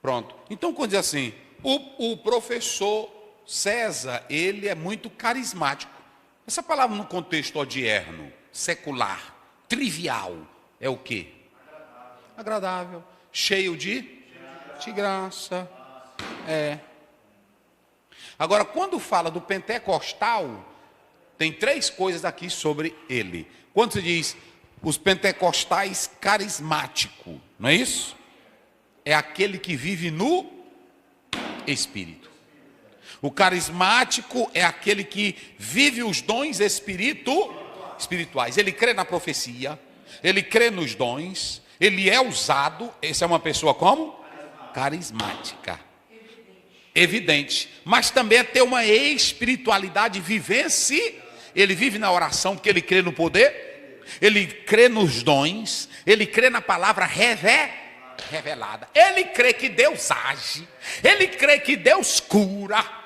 pronto. Então, quando diz assim, o professor César, ele é muito carismático. Essa palavra no contexto odierno, secular, trivial, é o quê? Agradável. Cheio de graça. Agora, quando fala do pentecostal, tem 3 coisas aqui sobre ele. Quando se diz os pentecostais carismático, não é isso? É aquele que vive no Espírito. O carismático é aquele que vive os dons espirituais. Ele crê na profecia, ele crê nos dons, ele é usado. Essa é uma pessoa como? carismática. Evidente. Mas também é ter uma espiritualidade vivência. Ele vive na oração porque ele crê no poder, ele crê nos dons, ele crê na palavra revelada. Ele crê que Deus age, ele crê que Deus cura.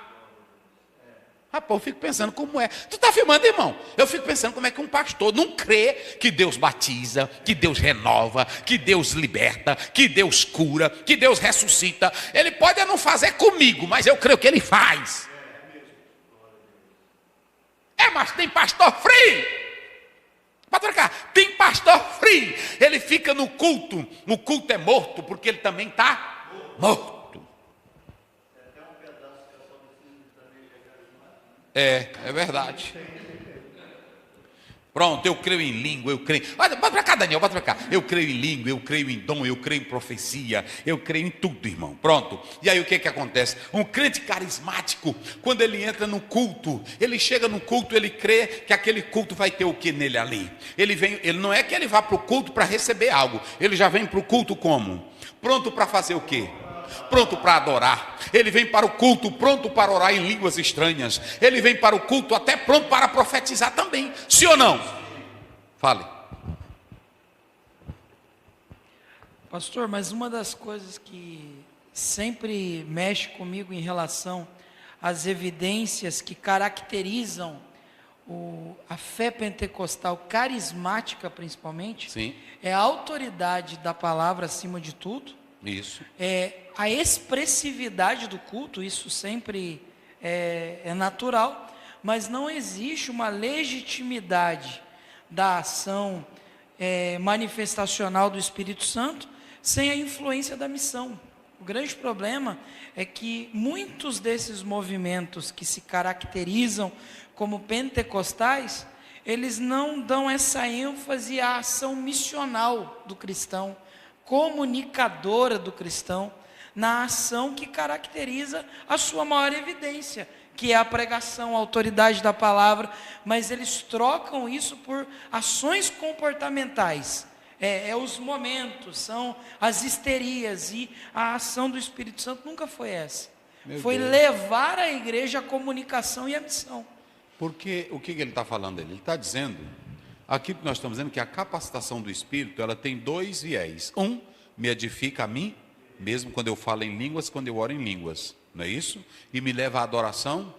Rapaz, eu fico pensando como é. Tu está filmando, irmão? Eu fico pensando como é que um pastor não crê que Deus batiza, que Deus renova, que Deus liberta, que Deus cura, que Deus ressuscita. Ele pode não fazer comigo, mas eu creio que ele faz. Mas tem pastor frio. Para trocar, tem pastor frio. Ele fica no culto é morto, porque ele também está morto. É verdade. Pronto, eu creio em língua, eu creio. Bota para cá, Daniel, bota para cá. Eu creio em língua, eu creio em dom, eu creio em profecia, eu creio em tudo, irmão. Pronto. E aí o que acontece? Um crente carismático, quando ele entra no culto, ele chega no culto, ele crê que aquele culto vai ter o que nele ali. Ele não é que ele vá para o culto para receber algo, ele já vem para o culto como? Pronto para fazer o quê? Pronto para adorar. Ele vem para o culto pronto para orar em línguas estranhas. Ele vem para o culto até pronto para profetizar também. Sim ou não? Fale. Pastor, mas uma das coisas que sempre mexe comigo em relação às evidências que caracterizam a fé pentecostal carismática, principalmente, sim, é a autoridade da palavra acima de tudo. Isso. A expressividade do culto, isso sempre é natural, mas não existe uma legitimidade da ação manifestacional do Espírito Santo sem a influência da missão. O grande problema é que muitos desses movimentos que se caracterizam como pentecostais, eles não dão essa ênfase à ação missional do cristão, comunicadora do cristão, na ação que caracteriza a sua maior evidência, que é a pregação, a autoridade da palavra, mas eles trocam isso por ações comportamentais. Os momentos, são as histerias, e a ação do Espírito Santo nunca foi essa. Foi levar a igreja à comunicação e à missão. Porque o que ele está falando? Ele está dizendo, aquilo que nós estamos dizendo, que a capacitação do Espírito, ela tem dois viés. Um, me edifica a mim, mesmo quando eu falo em línguas, quando eu oro em línguas, não é isso? E me leva à adoração.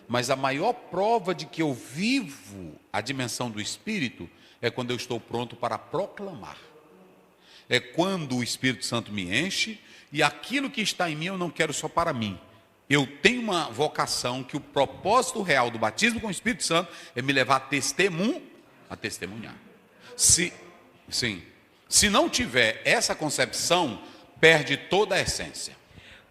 Mas a maior prova de que eu vivo a dimensão do Espírito é quando eu estou pronto para proclamar. É quando o Espírito Santo me enche, e aquilo que está em mim eu não quero só para mim. Eu tenho uma vocação que o propósito real do batismo com o Espírito Santo é me levar a testemunhar. Se não tiver essa concepção, perde toda a essência.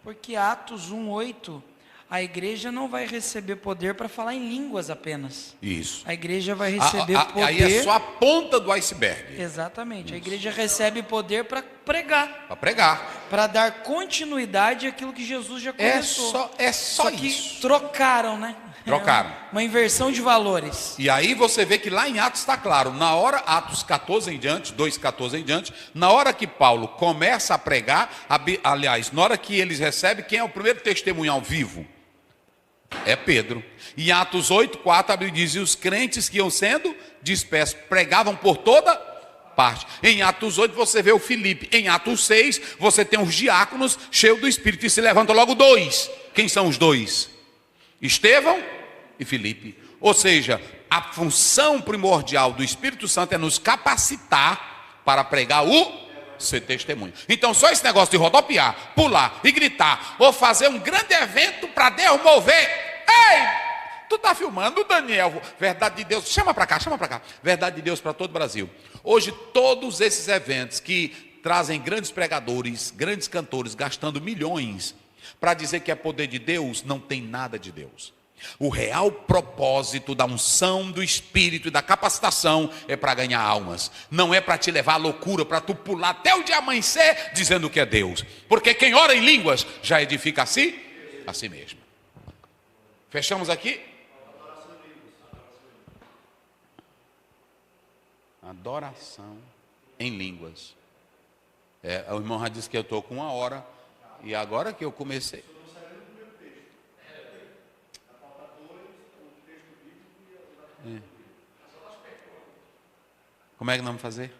Porque Atos 1:8, a igreja não vai receber poder para falar em línguas apenas. Isso. A igreja vai receber poder. Aí é só a ponta do iceberg. Exatamente. A igreja recebe poder para pregar. Para pregar. Para dar continuidade àquilo que Jesus já começou. É só que isso. Trocaram, né? Trocaram. Uma inversão de valores. E aí você vê que lá em Atos está claro, na hora, Atos 14 em diante, 2:14 em diante, na hora que Paulo começa a pregar, aliás, na hora que eles recebem, quem é o primeiro testemunhal vivo? É Pedro. Em Atos 8:4, a Bíblia diz, e os crentes que iam sendo dispersos, pregavam por toda parte. Em Atos 8 você vê o Filipe. Em Atos 6 você tem os diáconos cheios do Espírito, e se levanta logo dois. Quem são os dois? Estevão e Filipe. Ou seja, a função primordial do Espírito Santo é nos capacitar para pregar ser testemunho. Então só esse negócio de rodopiar, pular e gritar, ou fazer um grande evento para Deus mover. Ei, tu tá filmando, Daniel? Verdade de Deus, chama para cá. Verdade de Deus para todo o Brasil. Hoje todos esses eventos que trazem grandes pregadores, grandes cantores, gastando milhões para dizer que é poder de Deus, não tem nada de Deus. O real propósito da unção do Espírito e da capacitação é para ganhar almas. Não é para te levar à loucura, para tu pular até o dia amanhecer dizendo que é Deus. Porque quem ora em línguas já edifica a si mesmo. Fechamos aqui? Adoração em línguas. O irmão já disse que eu estou com 1 hora. E agora que eu comecei. Como é que nós vamos fazer?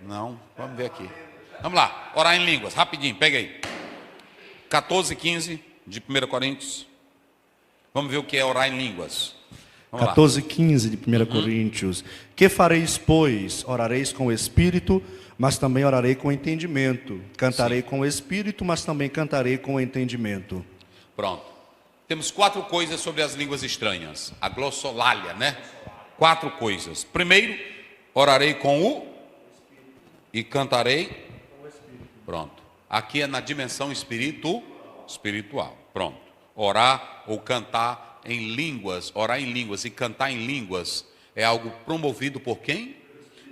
Não, vamos ver aqui. Vamos lá, orar em línguas, rapidinho, pega aí. 14:15 de 1 Coríntios. Vamos ver o que é orar em línguas. Vamos 14:15 de 1 Coríntios. Que fareis, pois? Orareis com o Espírito, mas também orarei com o entendimento. Cantarei com o Espírito, mas também cantarei com o entendimento. Pronto. Temos 4 coisas sobre as línguas estranhas. A glossolalia, né? 4 coisas. Primeiro, orarei com o e cantarei com o Espírito. Pronto. Aqui é na dimensão espiritual. Pronto. Orar ou cantar em línguas, orar em línguas e cantar em línguas é algo promovido por quem?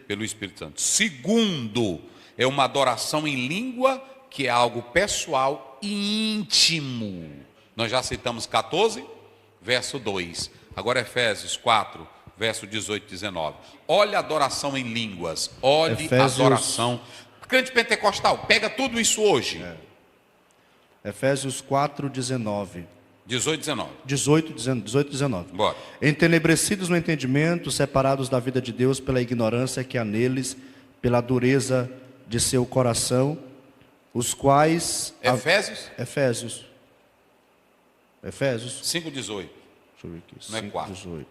Pelo Espírito Santo. Segundo, é uma adoração em língua que é algo pessoal e íntimo. Nós já citamos 14, verso 2. Agora Efésios 4, verso 18 e 19. Olha a adoração em línguas. Olhe a adoração. Crente pentecostal, pega tudo isso hoje. Efésios 4, 19. 18 e 19. 18 e 19. Bora. Entenebrecidos no entendimento, separados da vida de Deus pela ignorância que há neles, pela dureza de seu coração, os quais... Efésios 5:18. Deixa eu ver aqui. Não é 4.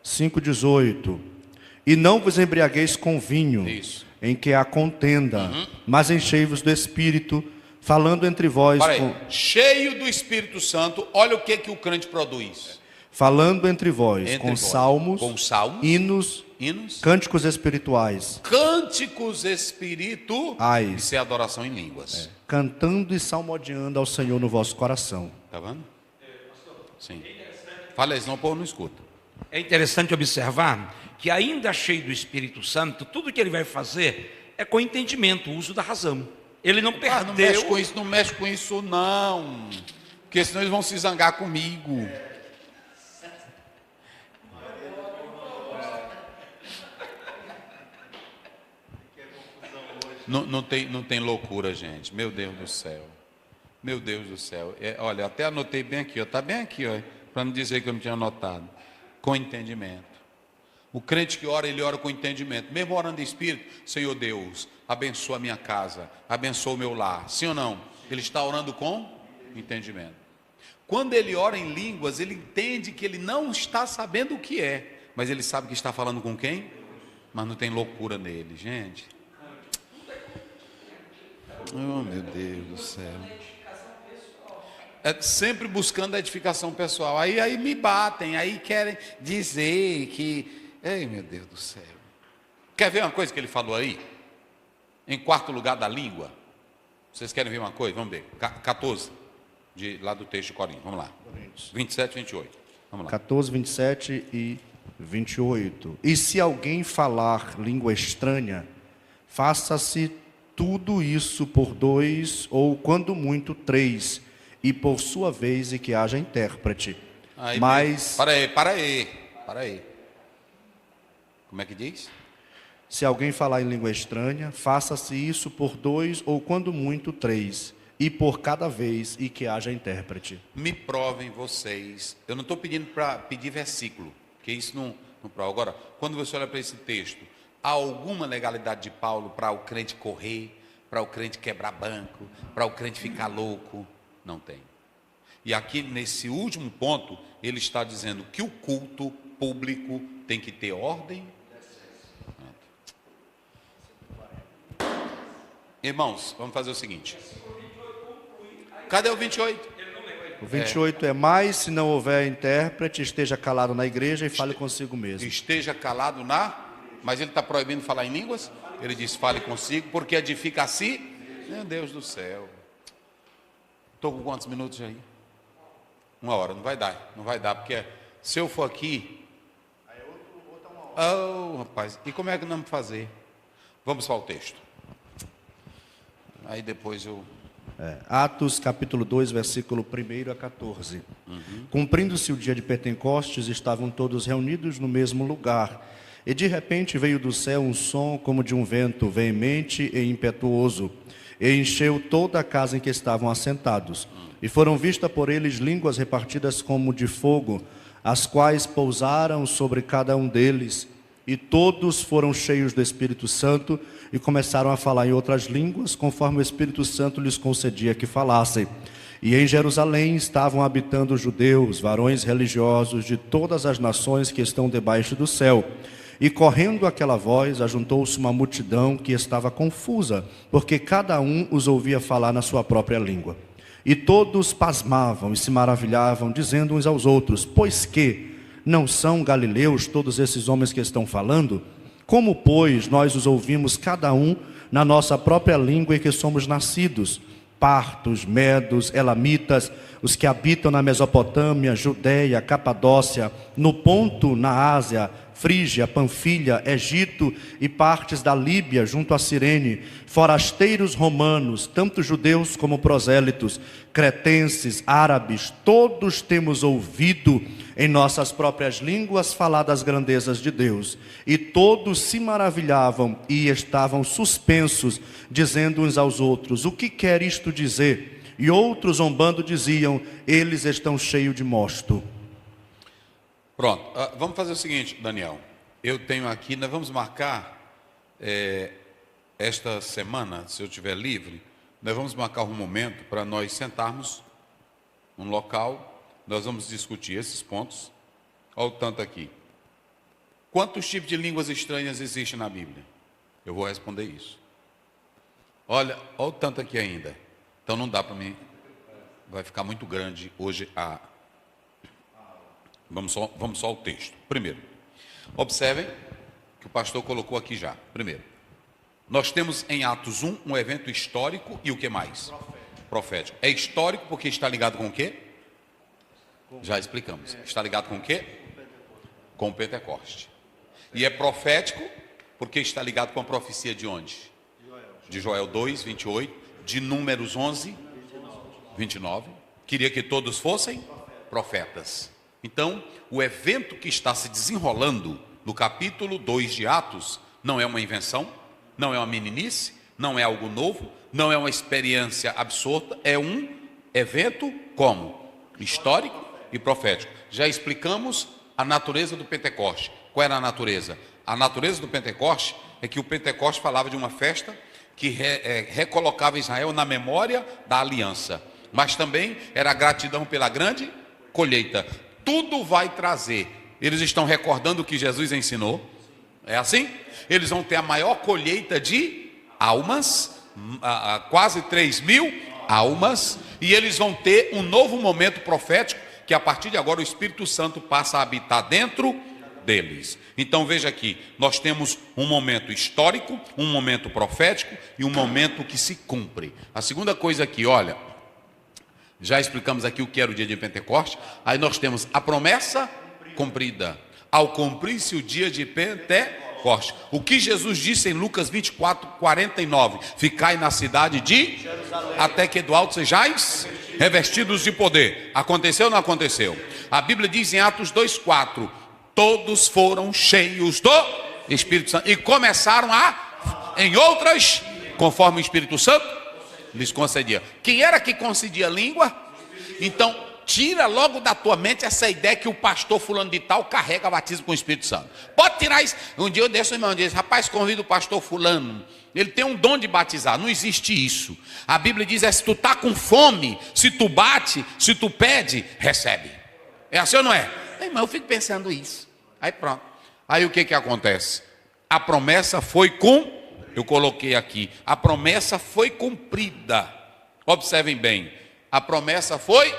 5:18. E não vos embriagueis com vinho, Isso. em que há contenda, mas enchei-vos do Espírito, falando entre vós... Cheio do Espírito Santo, olha o que o crente produz. Falando entre vós, com salmos, hinos, cânticos espirituais. Cânticos espirituais. Isso é adoração em línguas. Cantando e salmodiando ao Senhor no vosso coração. Está vendo? Sim. Fala aí, senão o povo não escuta. É interessante observar que ainda cheio do Espírito Santo, tudo que ele vai fazer é com entendimento, o uso da razão. Ele não perdeu... Não mexe com isso não. Porque senão eles vão se zangar comigo. Não tem loucura, gente. Meu Deus do céu. Meu Deus do céu. Olha, até anotei bem aqui, está bem aqui, para não dizer que eu não tinha anotado. Com entendimento. O crente que ora, ele ora com entendimento. Mesmo orando em espírito, Senhor Deus, abençoa a minha casa, abençoa o meu lar. Sim ou não? Ele está orando com entendimento. Quando ele ora em línguas, ele entende que ele não está sabendo o que é, mas ele sabe que está falando com quem? Mas não tem loucura nele, gente. Oh, meu Deus do céu. É sempre buscando a edificação pessoal. Aí me batem, aí querem dizer que... Ei, meu Deus do céu. Quer ver uma coisa que ele falou aí? Em quarto lugar da língua. Vocês querem ver uma coisa? Vamos ver. 14, lá do texto de Coríntios. Vamos lá. 27 e 28. Vamos lá. 14, 27 e 28. E se alguém falar língua estranha, faça-se tudo isso por 2, ou quando muito 3, e por sua vez e que haja intérprete. Mas... Para aí. Como é que diz? Se alguém falar em língua estranha, faça-se isso por 2, ou quando muito 3, e por cada vez e que haja intérprete. Me provem vocês. Eu não estou pedindo para pedir versículo, porque isso não prova. Agora, quando você olha para esse texto, há alguma legalidade de Paulo para o crente correr, para o crente quebrar banco, para o crente ficar louco? Não tem. E aqui, nesse último ponto, ele está dizendo que o culto público tem que ter ordem. Irmãos, vamos fazer o seguinte. Cadê o 28? O 28 é mais, se não houver intérprete, esteja calado na igreja e fale consigo mesmo. Esteja calado mas ele está proibindo falar em línguas? Ele diz, fale consigo, porque edifica a si. Meu Deus do céu. Estou com quantos minutos aí? 1 hora, não vai dar, porque se eu for aqui... Oh, rapaz, e como é que nós vamos fazer? Vamos para o texto. Aí depois eu... Atos capítulo 2, versículo 1 a 14. Cumprindo-se o dia de Pentecostes, estavam todos reunidos no mesmo lugar. E de repente veio do céu um som como de um vento veemente e impetuoso, e encheu toda a casa em que estavam assentados. E foram vistas por eles línguas repartidas como de fogo, as quais pousaram sobre cada um deles. E todos foram cheios do Espírito Santo e começaram a falar em outras línguas, conforme o Espírito Santo lhes concedia que falassem. E em Jerusalém estavam habitando judeus, varões religiosos de todas as nações que estão debaixo do céu. E correndo aquela voz, ajuntou-se uma multidão que estava confusa, porque cada um os ouvia falar na sua própria língua. E todos pasmavam e se maravilhavam, dizendo uns aos outros: pois que não são galileus todos esses homens que estão falando? Como, pois, nós os ouvimos cada um na nossa própria língua em que somos nascidos? Partos, medos, elamitas, os que habitam na Mesopotâmia, Judeia, Capadócia, no Ponto, na Ásia, Frígia, Panfilha, Egito e partes da Líbia junto a Cirene, forasteiros romanos, tanto judeus como prosélitos, cretenses, árabes, todos temos ouvido em nossas próprias línguas falar das grandezas de Deus. E todos se maravilhavam e estavam suspensos, dizendo uns aos outros: o que quer isto dizer? E outros, zombando, diziam: eles estão cheios de mosto. Pronto, vamos fazer o seguinte, Daniel. Eu tenho aqui, nós vamos marcar esta semana, se eu estiver livre, nós vamos marcar um momento para nós sentarmos num local, nós vamos discutir esses pontos. Olha o tanto aqui. Quantos tipos de línguas estranhas existem na Bíblia? Eu vou responder isso. Olha o tanto aqui ainda. Então não dá para mim, vai ficar muito grande hoje Vamos só ao texto. Primeiro, observem que o pastor colocou aqui já. Primeiro, nós temos em Atos 1 um evento histórico e o que mais? Profético. É histórico porque está ligado com o quê? Já explicamos. Está ligado com o quê? Com o Pentecoste. E é profético porque está ligado com a profecia de onde? De Joel 2, 28, de Números 11, 29. Queria que todos fossem profetas. Então, o evento que está se desenrolando no capítulo 2 de Atos não é uma invenção, não é uma meninice, não é algo novo, não é uma experiência absurda, é um evento como? Histórico e profético. Já explicamos a natureza do Pentecoste. Qual era a natureza? A natureza do Pentecoste é que o Pentecoste falava de uma festa que recolocava Israel na memória da aliança, mas também era a gratidão pela grande colheita. Tudo vai trazer. Eles estão recordando o que Jesus ensinou. É assim? Eles vão ter a maior colheita de almas, quase 3.000 almas, e eles vão ter um novo momento profético, que a partir de agora o Espírito Santo passa a habitar dentro deles. Então veja aqui, nós temos um momento histórico, um momento profético e um momento que se cumpre. A segunda coisa aqui, olha, já explicamos aqui o que era o dia de Pentecoste. Aí nós temos a promessa cumprida. Ao cumprir-se o dia de Pentecoste. O que Jesus disse em Lucas 24, 49. Ficai na cidade de Jerusalém, até que do alto sejais revestidos de poder. Aconteceu ou não aconteceu? A Bíblia diz em Atos 2, 4. Todos foram cheios do Espírito Santo. E começaram em outras, conforme o Espírito Santo lhes concedia. Quem era que concedia língua? Então, tira logo da tua mente essa ideia que o pastor fulano de tal carrega batismo com o Espírito Santo. Pode tirar isso. Um dia eu desse, o irmão diz: rapaz, convida o pastor fulano, ele tem um dom de batizar. Não existe isso. A Bíblia diz: se tu está com fome, se tu bate, se tu pede, recebe. É assim ou não é? Irmão, eu fico pensando isso. Aí pronto. Aí o que acontece? A promessa foi eu coloquei aqui, a promessa foi cumprida. Observem bem, a promessa foi...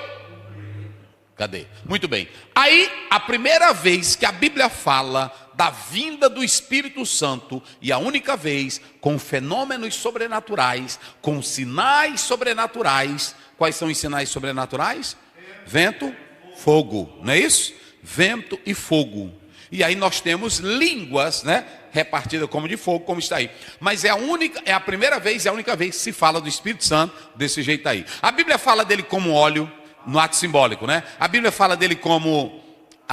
Cadê? Muito bem. Aí, a primeira vez que a Bíblia fala da vinda do Espírito Santo, e a única vez com fenômenos sobrenaturais, com sinais sobrenaturais. Quais são os sinais sobrenaturais? Vento, fogo, não é isso? Vento e fogo. E aí nós temos línguas, né, repartidas como de fogo, como está aí. Mas é a primeira vez e a única vez que se fala do Espírito Santo desse jeito aí. A Bíblia fala dele como óleo, no ato simbólico, né? A Bíblia fala dele como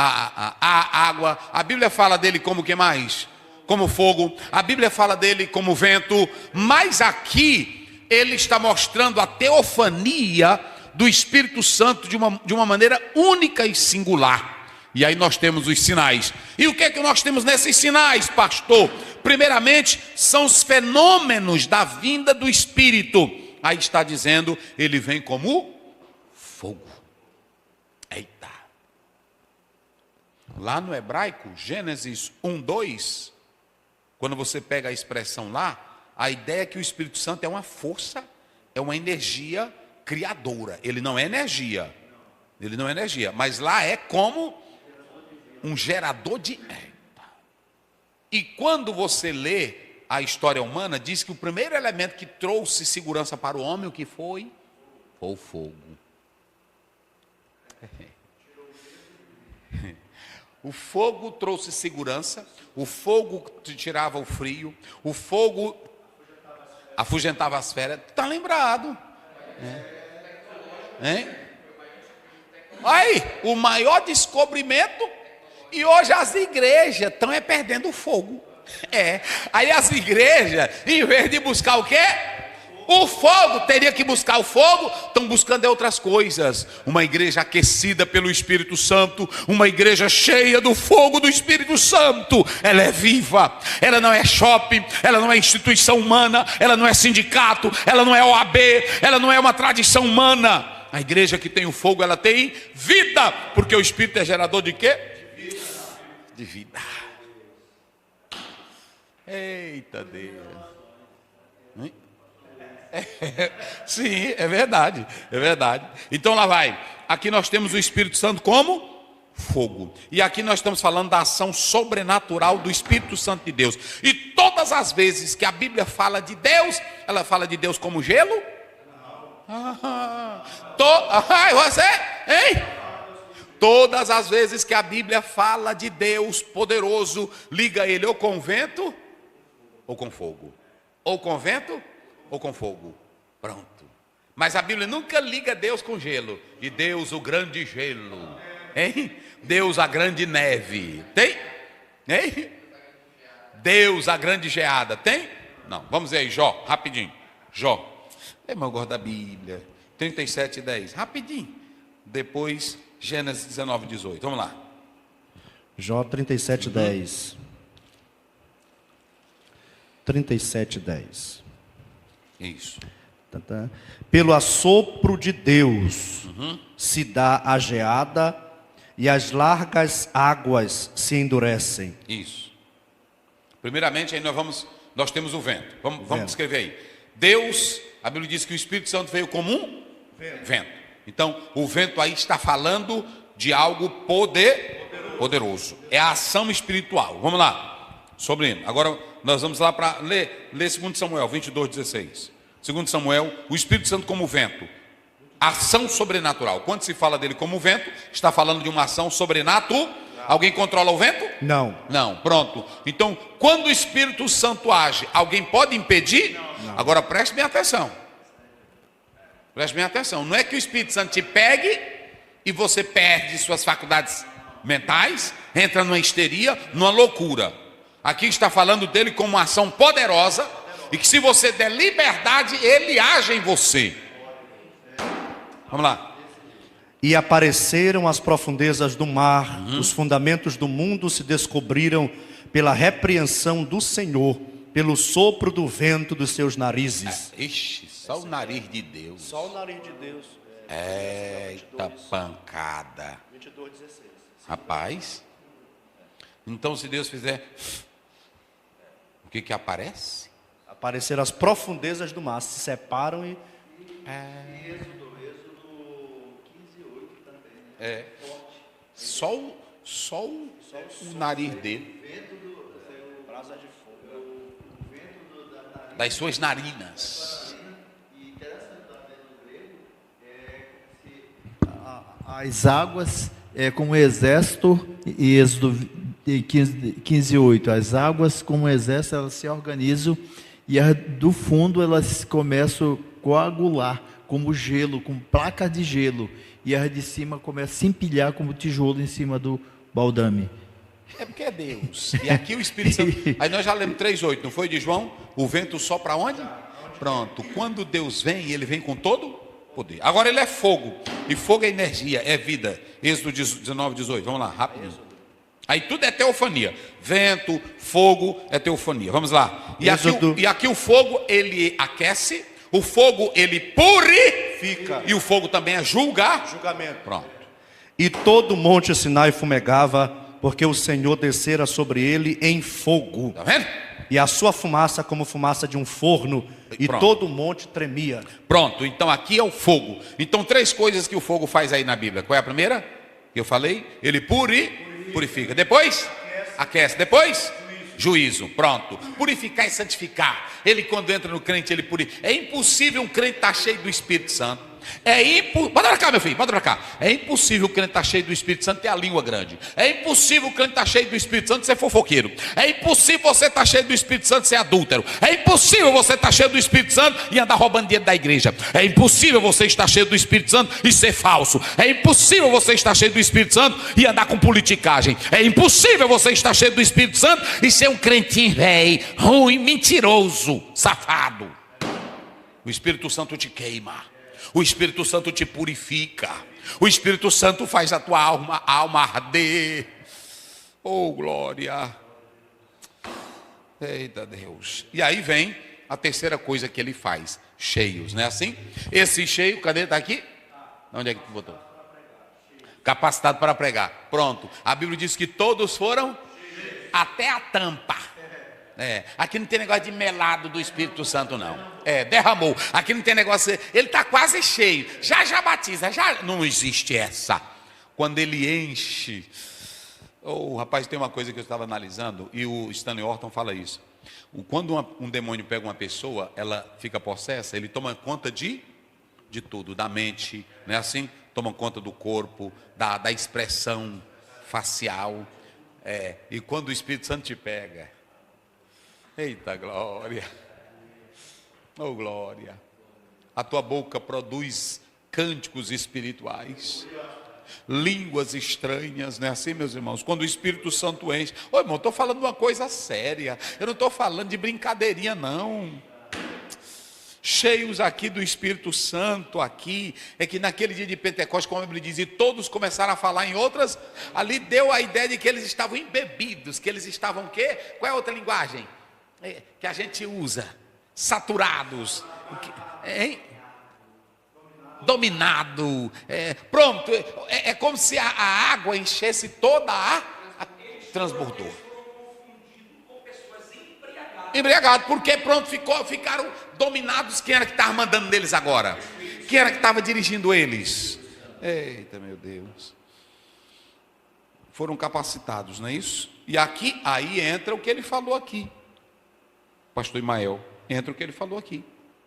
a água. A Bíblia fala dele como o que mais? Como fogo. A Bíblia fala dele como vento. Mas aqui ele está mostrando a teofania do Espírito Santo de uma maneira única e singular. E aí nós temos os sinais. E o que é que nós temos nesses sinais, pastor? Primeiramente, são os fenômenos da vinda do Espírito. Aí está dizendo, ele vem como fogo. Eita. Lá no hebraico, Gênesis 1:2, quando você pega a expressão lá, a ideia é que o Espírito Santo é uma força, é uma energia criadora. Ele não é energia. Ele não é energia, mas lá é como um gerador de... E quando você lê a história humana, diz que o primeiro elemento que trouxe segurança para o homem, o que foi? Foi o fogo. O fogo trouxe segurança, o fogo tirava o frio, o fogo afugentava as feras. Está lembrado? Hein? Aí, o maior descobrimento, e hoje as igrejas estão perdendo o fogo. Aí as igrejas, em vez de buscar o quê? O fogo, teria que buscar o fogo, estão buscando outras coisas. Uma igreja aquecida pelo Espírito Santo, uma igreja cheia do fogo do Espírito Santo. Ela é viva, ela não é shopping, ela não é instituição humana, ela não é sindicato, ela não é OAB, ela não é uma tradição humana. A igreja que tem o fogo, ela tem vida, porque o Espírito é gerador de quê? De vida. Eita Deus. Sim, é verdade, é verdade. Então lá vai. Aqui nós temos o Espírito Santo como fogo. E aqui nós estamos falando da ação sobrenatural do Espírito Santo de Deus. E todas as vezes que a Bíblia fala de Deus, ela fala de Deus como gelo? Você? Hein? Todas as vezes que a Bíblia fala de Deus poderoso, liga ele ou com vento ou com fogo. Ou com vento ou com fogo. Pronto. Mas a Bíblia nunca liga Deus com gelo. E Deus o grande gelo. Hein? Deus a grande neve. Tem? Hein? Deus a grande geada. Tem? Não. Vamos ver aí, Jó, rapidinho. Jó. Eu gosto da Bíblia. 37:10. Rapidinho. Depois, Gênesis 19:18. Vamos lá. Jó 37:10. 37:10. Isso. Pelo assopro de Deus se dá a geada e as largas águas se endurecem. Isso. Primeiramente, aí nós temos o vento. Vamos descrever aí. Deus, a Bíblia diz que o Espírito Santo veio como um vento. Então, o vento aí está falando de algo poderoso. É a ação espiritual. Vamos lá. Sobrinho, agora nós vamos lá para ler 2 Samuel 22:16. 2 Samuel, o Espírito Santo como vento. Ação sobrenatural. Quando se fala dele como vento, está falando de uma ação sobrenatural. Alguém controla o vento? Não. Não, pronto. Então, quando o Espírito Santo age, alguém pode impedir? Não. Agora preste bem atenção. Preste bem atenção. Não é que o Espírito Santo te pegue e você perde suas faculdades mentais, entra numa histeria, numa loucura. Aqui está falando dele como uma ação poderosa e que se você der liberdade, ele age em você. Vamos lá. E apareceram as profundezas do mar, os fundamentos do mundo se descobriram pela repreensão do Senhor, pelo sopro do vento dos seus narizes. Só o nariz de Deus. Só o nariz de Deus. Eita pancada. 22:16. Rapaz. Então se Deus fizer, o que aparece? Apareceram as profundezas do mar, se separam e... Só o nariz dele. Das suas narinas. As águas é como exército, e Êxodo 15:8. As águas como exército, elas se organizam e as do fundo elas começam a coagular como gelo, como placas de gelo. E as de cima começam a se empilhar como tijolo em cima do Baldame. É porque é Deus. E aqui o Espírito Santo. Aí nós já lemos 3:8, não foi de João? O vento sopra onde? Pronto. Quando Deus vem, ele vem com todo poder. Agora ele é fogo. E fogo é energia, é vida. Êxodo 19:18. Vamos lá, rápido. Aí tudo é teofania. Vento, fogo é teofania. Vamos lá. E aqui o fogo ele aquece. O fogo ele purifica. E o fogo também é julgamento. Pronto. E todo o monte Sinai fumegava, porque o Senhor descera sobre ele em fogo. Está vendo? E a sua fumaça como fumaça de um forno, e Pronto. todo o monte tremia. Pronto, então aqui é o fogo. Então 3 coisas que o fogo faz aí na Bíblia. Qual é a primeira? Que eu falei? Ele purifica. Depois? Aquece. Depois? Juízo. Pronto. Purificar e santificar. Ele quando entra no crente, ele purifica. É impossível um crente estar cheio do Espírito Santo. Bota pra cá, meu filho, bota pra cá. É impossível o crente estar cheio do Espírito Santo e ter a língua grande. É impossível o crente estar cheio do Espírito Santo e ser fofoqueiro. É impossível você estar cheio do Espírito Santo e ser adúltero. É impossível você estar cheio do Espírito Santo e andar roubando dinheiro da igreja. É impossível você estar cheio do Espírito Santo e ser falso. É impossível você estar cheio do Espírito Santo e andar com politicagem. É impossível você estar cheio do Espírito Santo e ser um crentinho velho, ruim, mentiroso, safado. O Espírito Santo te queima. O Espírito Santo te purifica. O Espírito Santo faz a tua alma arder. Oh, glória. Eita Deus. E aí vem a terceira coisa que ele faz. Cheios, não é assim? Esse cheio, cadê? Está aqui? Onde é que tu botou? Capacitado para pregar. Pronto. A Bíblia diz que todos foram até a tampa. Aqui não tem negócio de melado do Espírito Santo, não. Derramou. Aqui não tem negócio. Ele está quase cheio. Já batiza. Já não existe essa. Quando ele enche. Oh, rapaz, tem uma coisa que eu estava analisando. E o Stanley Orton fala isso. Quando um demônio pega uma pessoa, ela fica possessa. Ele toma conta de tudo. Da mente, não é assim? Toma conta do corpo, da expressão facial. E quando o Espírito Santo te pega. Eita glória, oh glória, a tua boca produz cânticos espirituais, línguas estranhas, não é assim, meus irmãos? Quando o Espírito Santo enche, ô irmão, estou falando uma coisa séria, eu não estou falando de brincadeirinha não. Cheios aqui do Espírito Santo aqui, é que naquele dia de Pentecostes, como a Bíblia diz, e todos começaram a falar em outras, ali deu a ideia de que eles estavam embebidos, que eles estavam o quê? Qual é a outra linguagem? Que a gente usa, saturados, dominado, pronto, é como se a água enchesse toda transbordou. Embriagado, porque pronto, ficaram dominados. Quem era que estava mandando neles agora? Quem era que estava dirigindo eles? Eita meu Deus. Foram capacitados, não é isso? E aí entra o que ele falou aqui. Pastor Imael, entra o que ele falou aqui.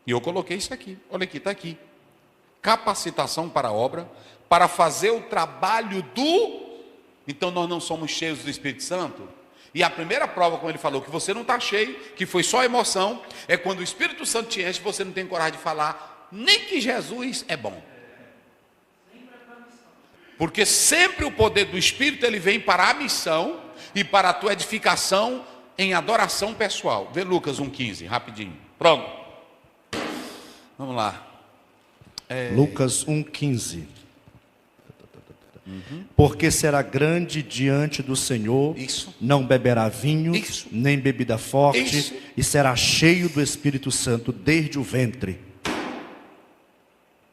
E eu coloquei isso aqui. Olha aqui, está aqui. Capacitação para a obra, para fazer o trabalho Então nós não somos cheios do Espírito Santo. E a primeira prova, como ele falou, que você não está cheio, que foi só emoção, é quando o Espírito Santo te enche, você não tem coragem de falar nem que Jesus é bom. Porque sempre o poder do Espírito, ele vem para a missão e para a tua edificação em adoração pessoal. Vê Lucas 1,15, rapidinho. Pronto. Vamos lá. Lucas 1,15. Porque será grande diante do Senhor, Isso. não beberá vinho, Isso. nem bebida forte, Isso. e será cheio do Espírito Santo desde o ventre.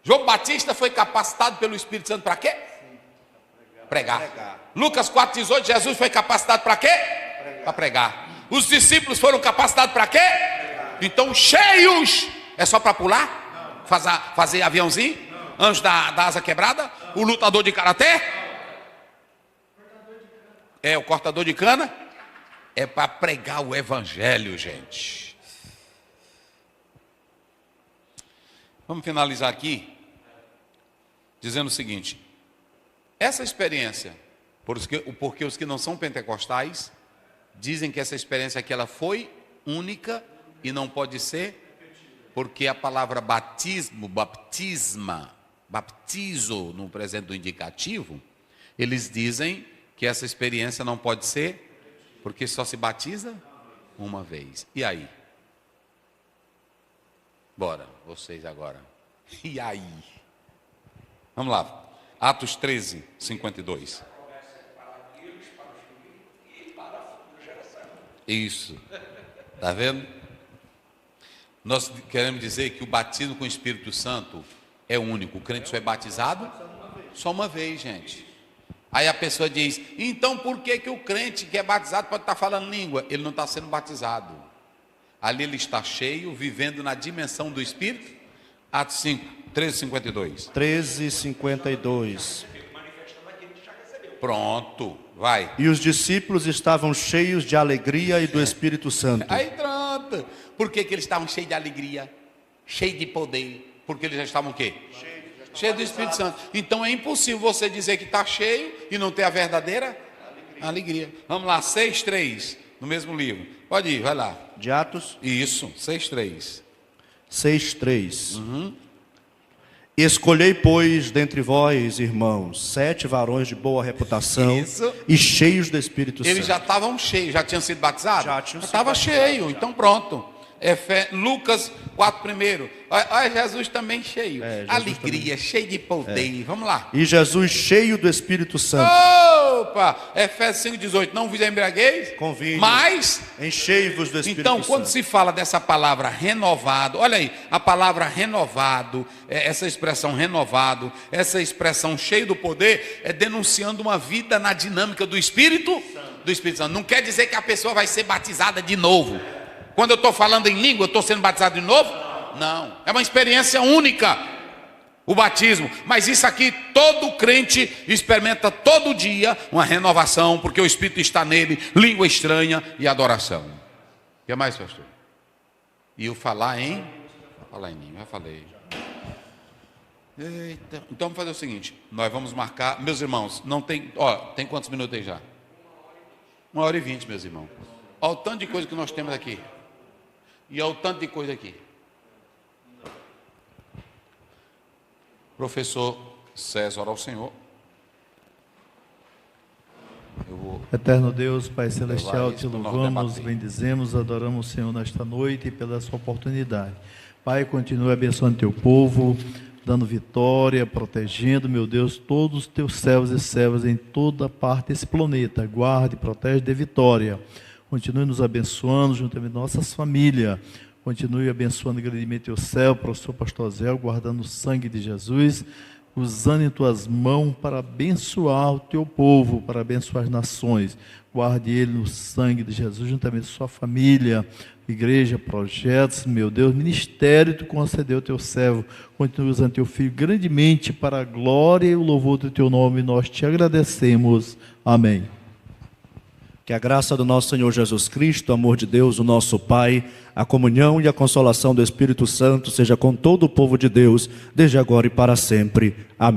João Batista foi capacitado pelo Espírito Santo para quê? Pregar. Lucas 4,18, Jesus foi capacitado para quê? Para pregar. Os discípulos foram capacitados para quê? Então cheios. É só para pular? Fazer aviãozinho? Anjo da asa quebrada? O lutador de karatê? O cortador de cana? É para pregar o evangelho, gente. Vamos finalizar aqui dizendo o seguinte: essa experiência, porque os que não são pentecostais dizem que essa experiência aqui ela foi única e não pode ser, porque a palavra batismo, baptizo no presente do indicativo, eles dizem que essa experiência não pode ser, porque só se batiza uma vez. E aí? Bora, vocês agora. E aí? Vamos lá. Atos 13, 52. Isso. Está vendo? Nós queremos dizer que o batismo com o Espírito Santo é único. O crente só é batizado só uma vez, gente. Aí a pessoa diz, então por que o crente que é batizado pode estar falando língua? Ele não está sendo batizado. Ali ele está cheio, vivendo na dimensão do Espírito. Atos 5, 13:52. 13:52. Pronto, vai. E os discípulos estavam cheios de alegria e do Espírito Santo. Aí pronto. Por que eles estavam cheios de alegria? Cheios de poder? Porque eles já estavam o quê? Cheio do Espírito Santo. Então é impossível você dizer que está cheio e não ter a verdadeira alegria. Vamos lá, 6:3, no mesmo livro. Pode ir, vai lá. De Atos Isso, 6:3. 6:3. Escolhei, pois, dentre vós, irmãos, 7 varões de boa reputação Isso. e cheios do Espírito Eles Santo. já estavam cheios, já tinham sido batizados? Já tinham sido estava cheio, então pronto. Lucas 4:1. Olha Jesus também cheio. Jesus Alegria, cheio de poder. Vamos lá. E Jesus cheio do Espírito Santo. Opa! Efésios 5:18. Não vos embriagueis, Convinho. mas Enchei-vos do Espírito então, Santo. quando se fala dessa palavra renovado, olha aí, a palavra renovado, essa expressão renovado, essa expressão cheio do poder, é denunciando uma vida na dinâmica do Espírito Santo. Não quer dizer que a pessoa vai ser batizada de novo. Quando eu estou falando em língua, eu estou sendo batizado de novo? Não. É uma experiência única, o batismo. Mas isso aqui, todo crente experimenta todo dia uma renovação, porque o Espírito está nele, língua estranha e adoração. O que mais, pastor? E o falar em língua, já falei. Eita. Então vamos fazer o seguinte, nós vamos marcar, meus irmãos, não tem, tem quantos minutos aí já? 1h20, meus irmãos. Olha o tanto de coisa que nós temos aqui. E olha o tanto de coisa aqui. Professor César, ora ao Senhor. Eterno Deus, Pai Celestial, te isso pro nosso louvamos, debate. bendizemos, adoramos o Senhor nesta noite e pela essa oportunidade. Pai, continue abençoando teu povo, dando vitória, protegendo, meu Deus, todos os teus servos e servas em toda parte desse planeta. Guarde, protege, dê vitória. Continue nos abençoando, juntamente nossas famílias. Continue abençoando grandemente teu céu, professor Pastor Zé, guardando o sangue de Jesus, usando em tuas mãos para abençoar o teu povo, para abençoar as nações. Guarde ele no sangue de Jesus, juntamente sua família, igreja, projetos, meu Deus, ministério tu concedeu ao teu servo. Continue usando teu filho grandemente para a glória e o louvor do teu nome. Nós te agradecemos. Amém. Que a graça do nosso Senhor Jesus Cristo, o amor de Deus, o nosso Pai, a comunhão e a consolação do Espírito Santo seja com todo o povo de Deus, desde agora e para sempre. Amém.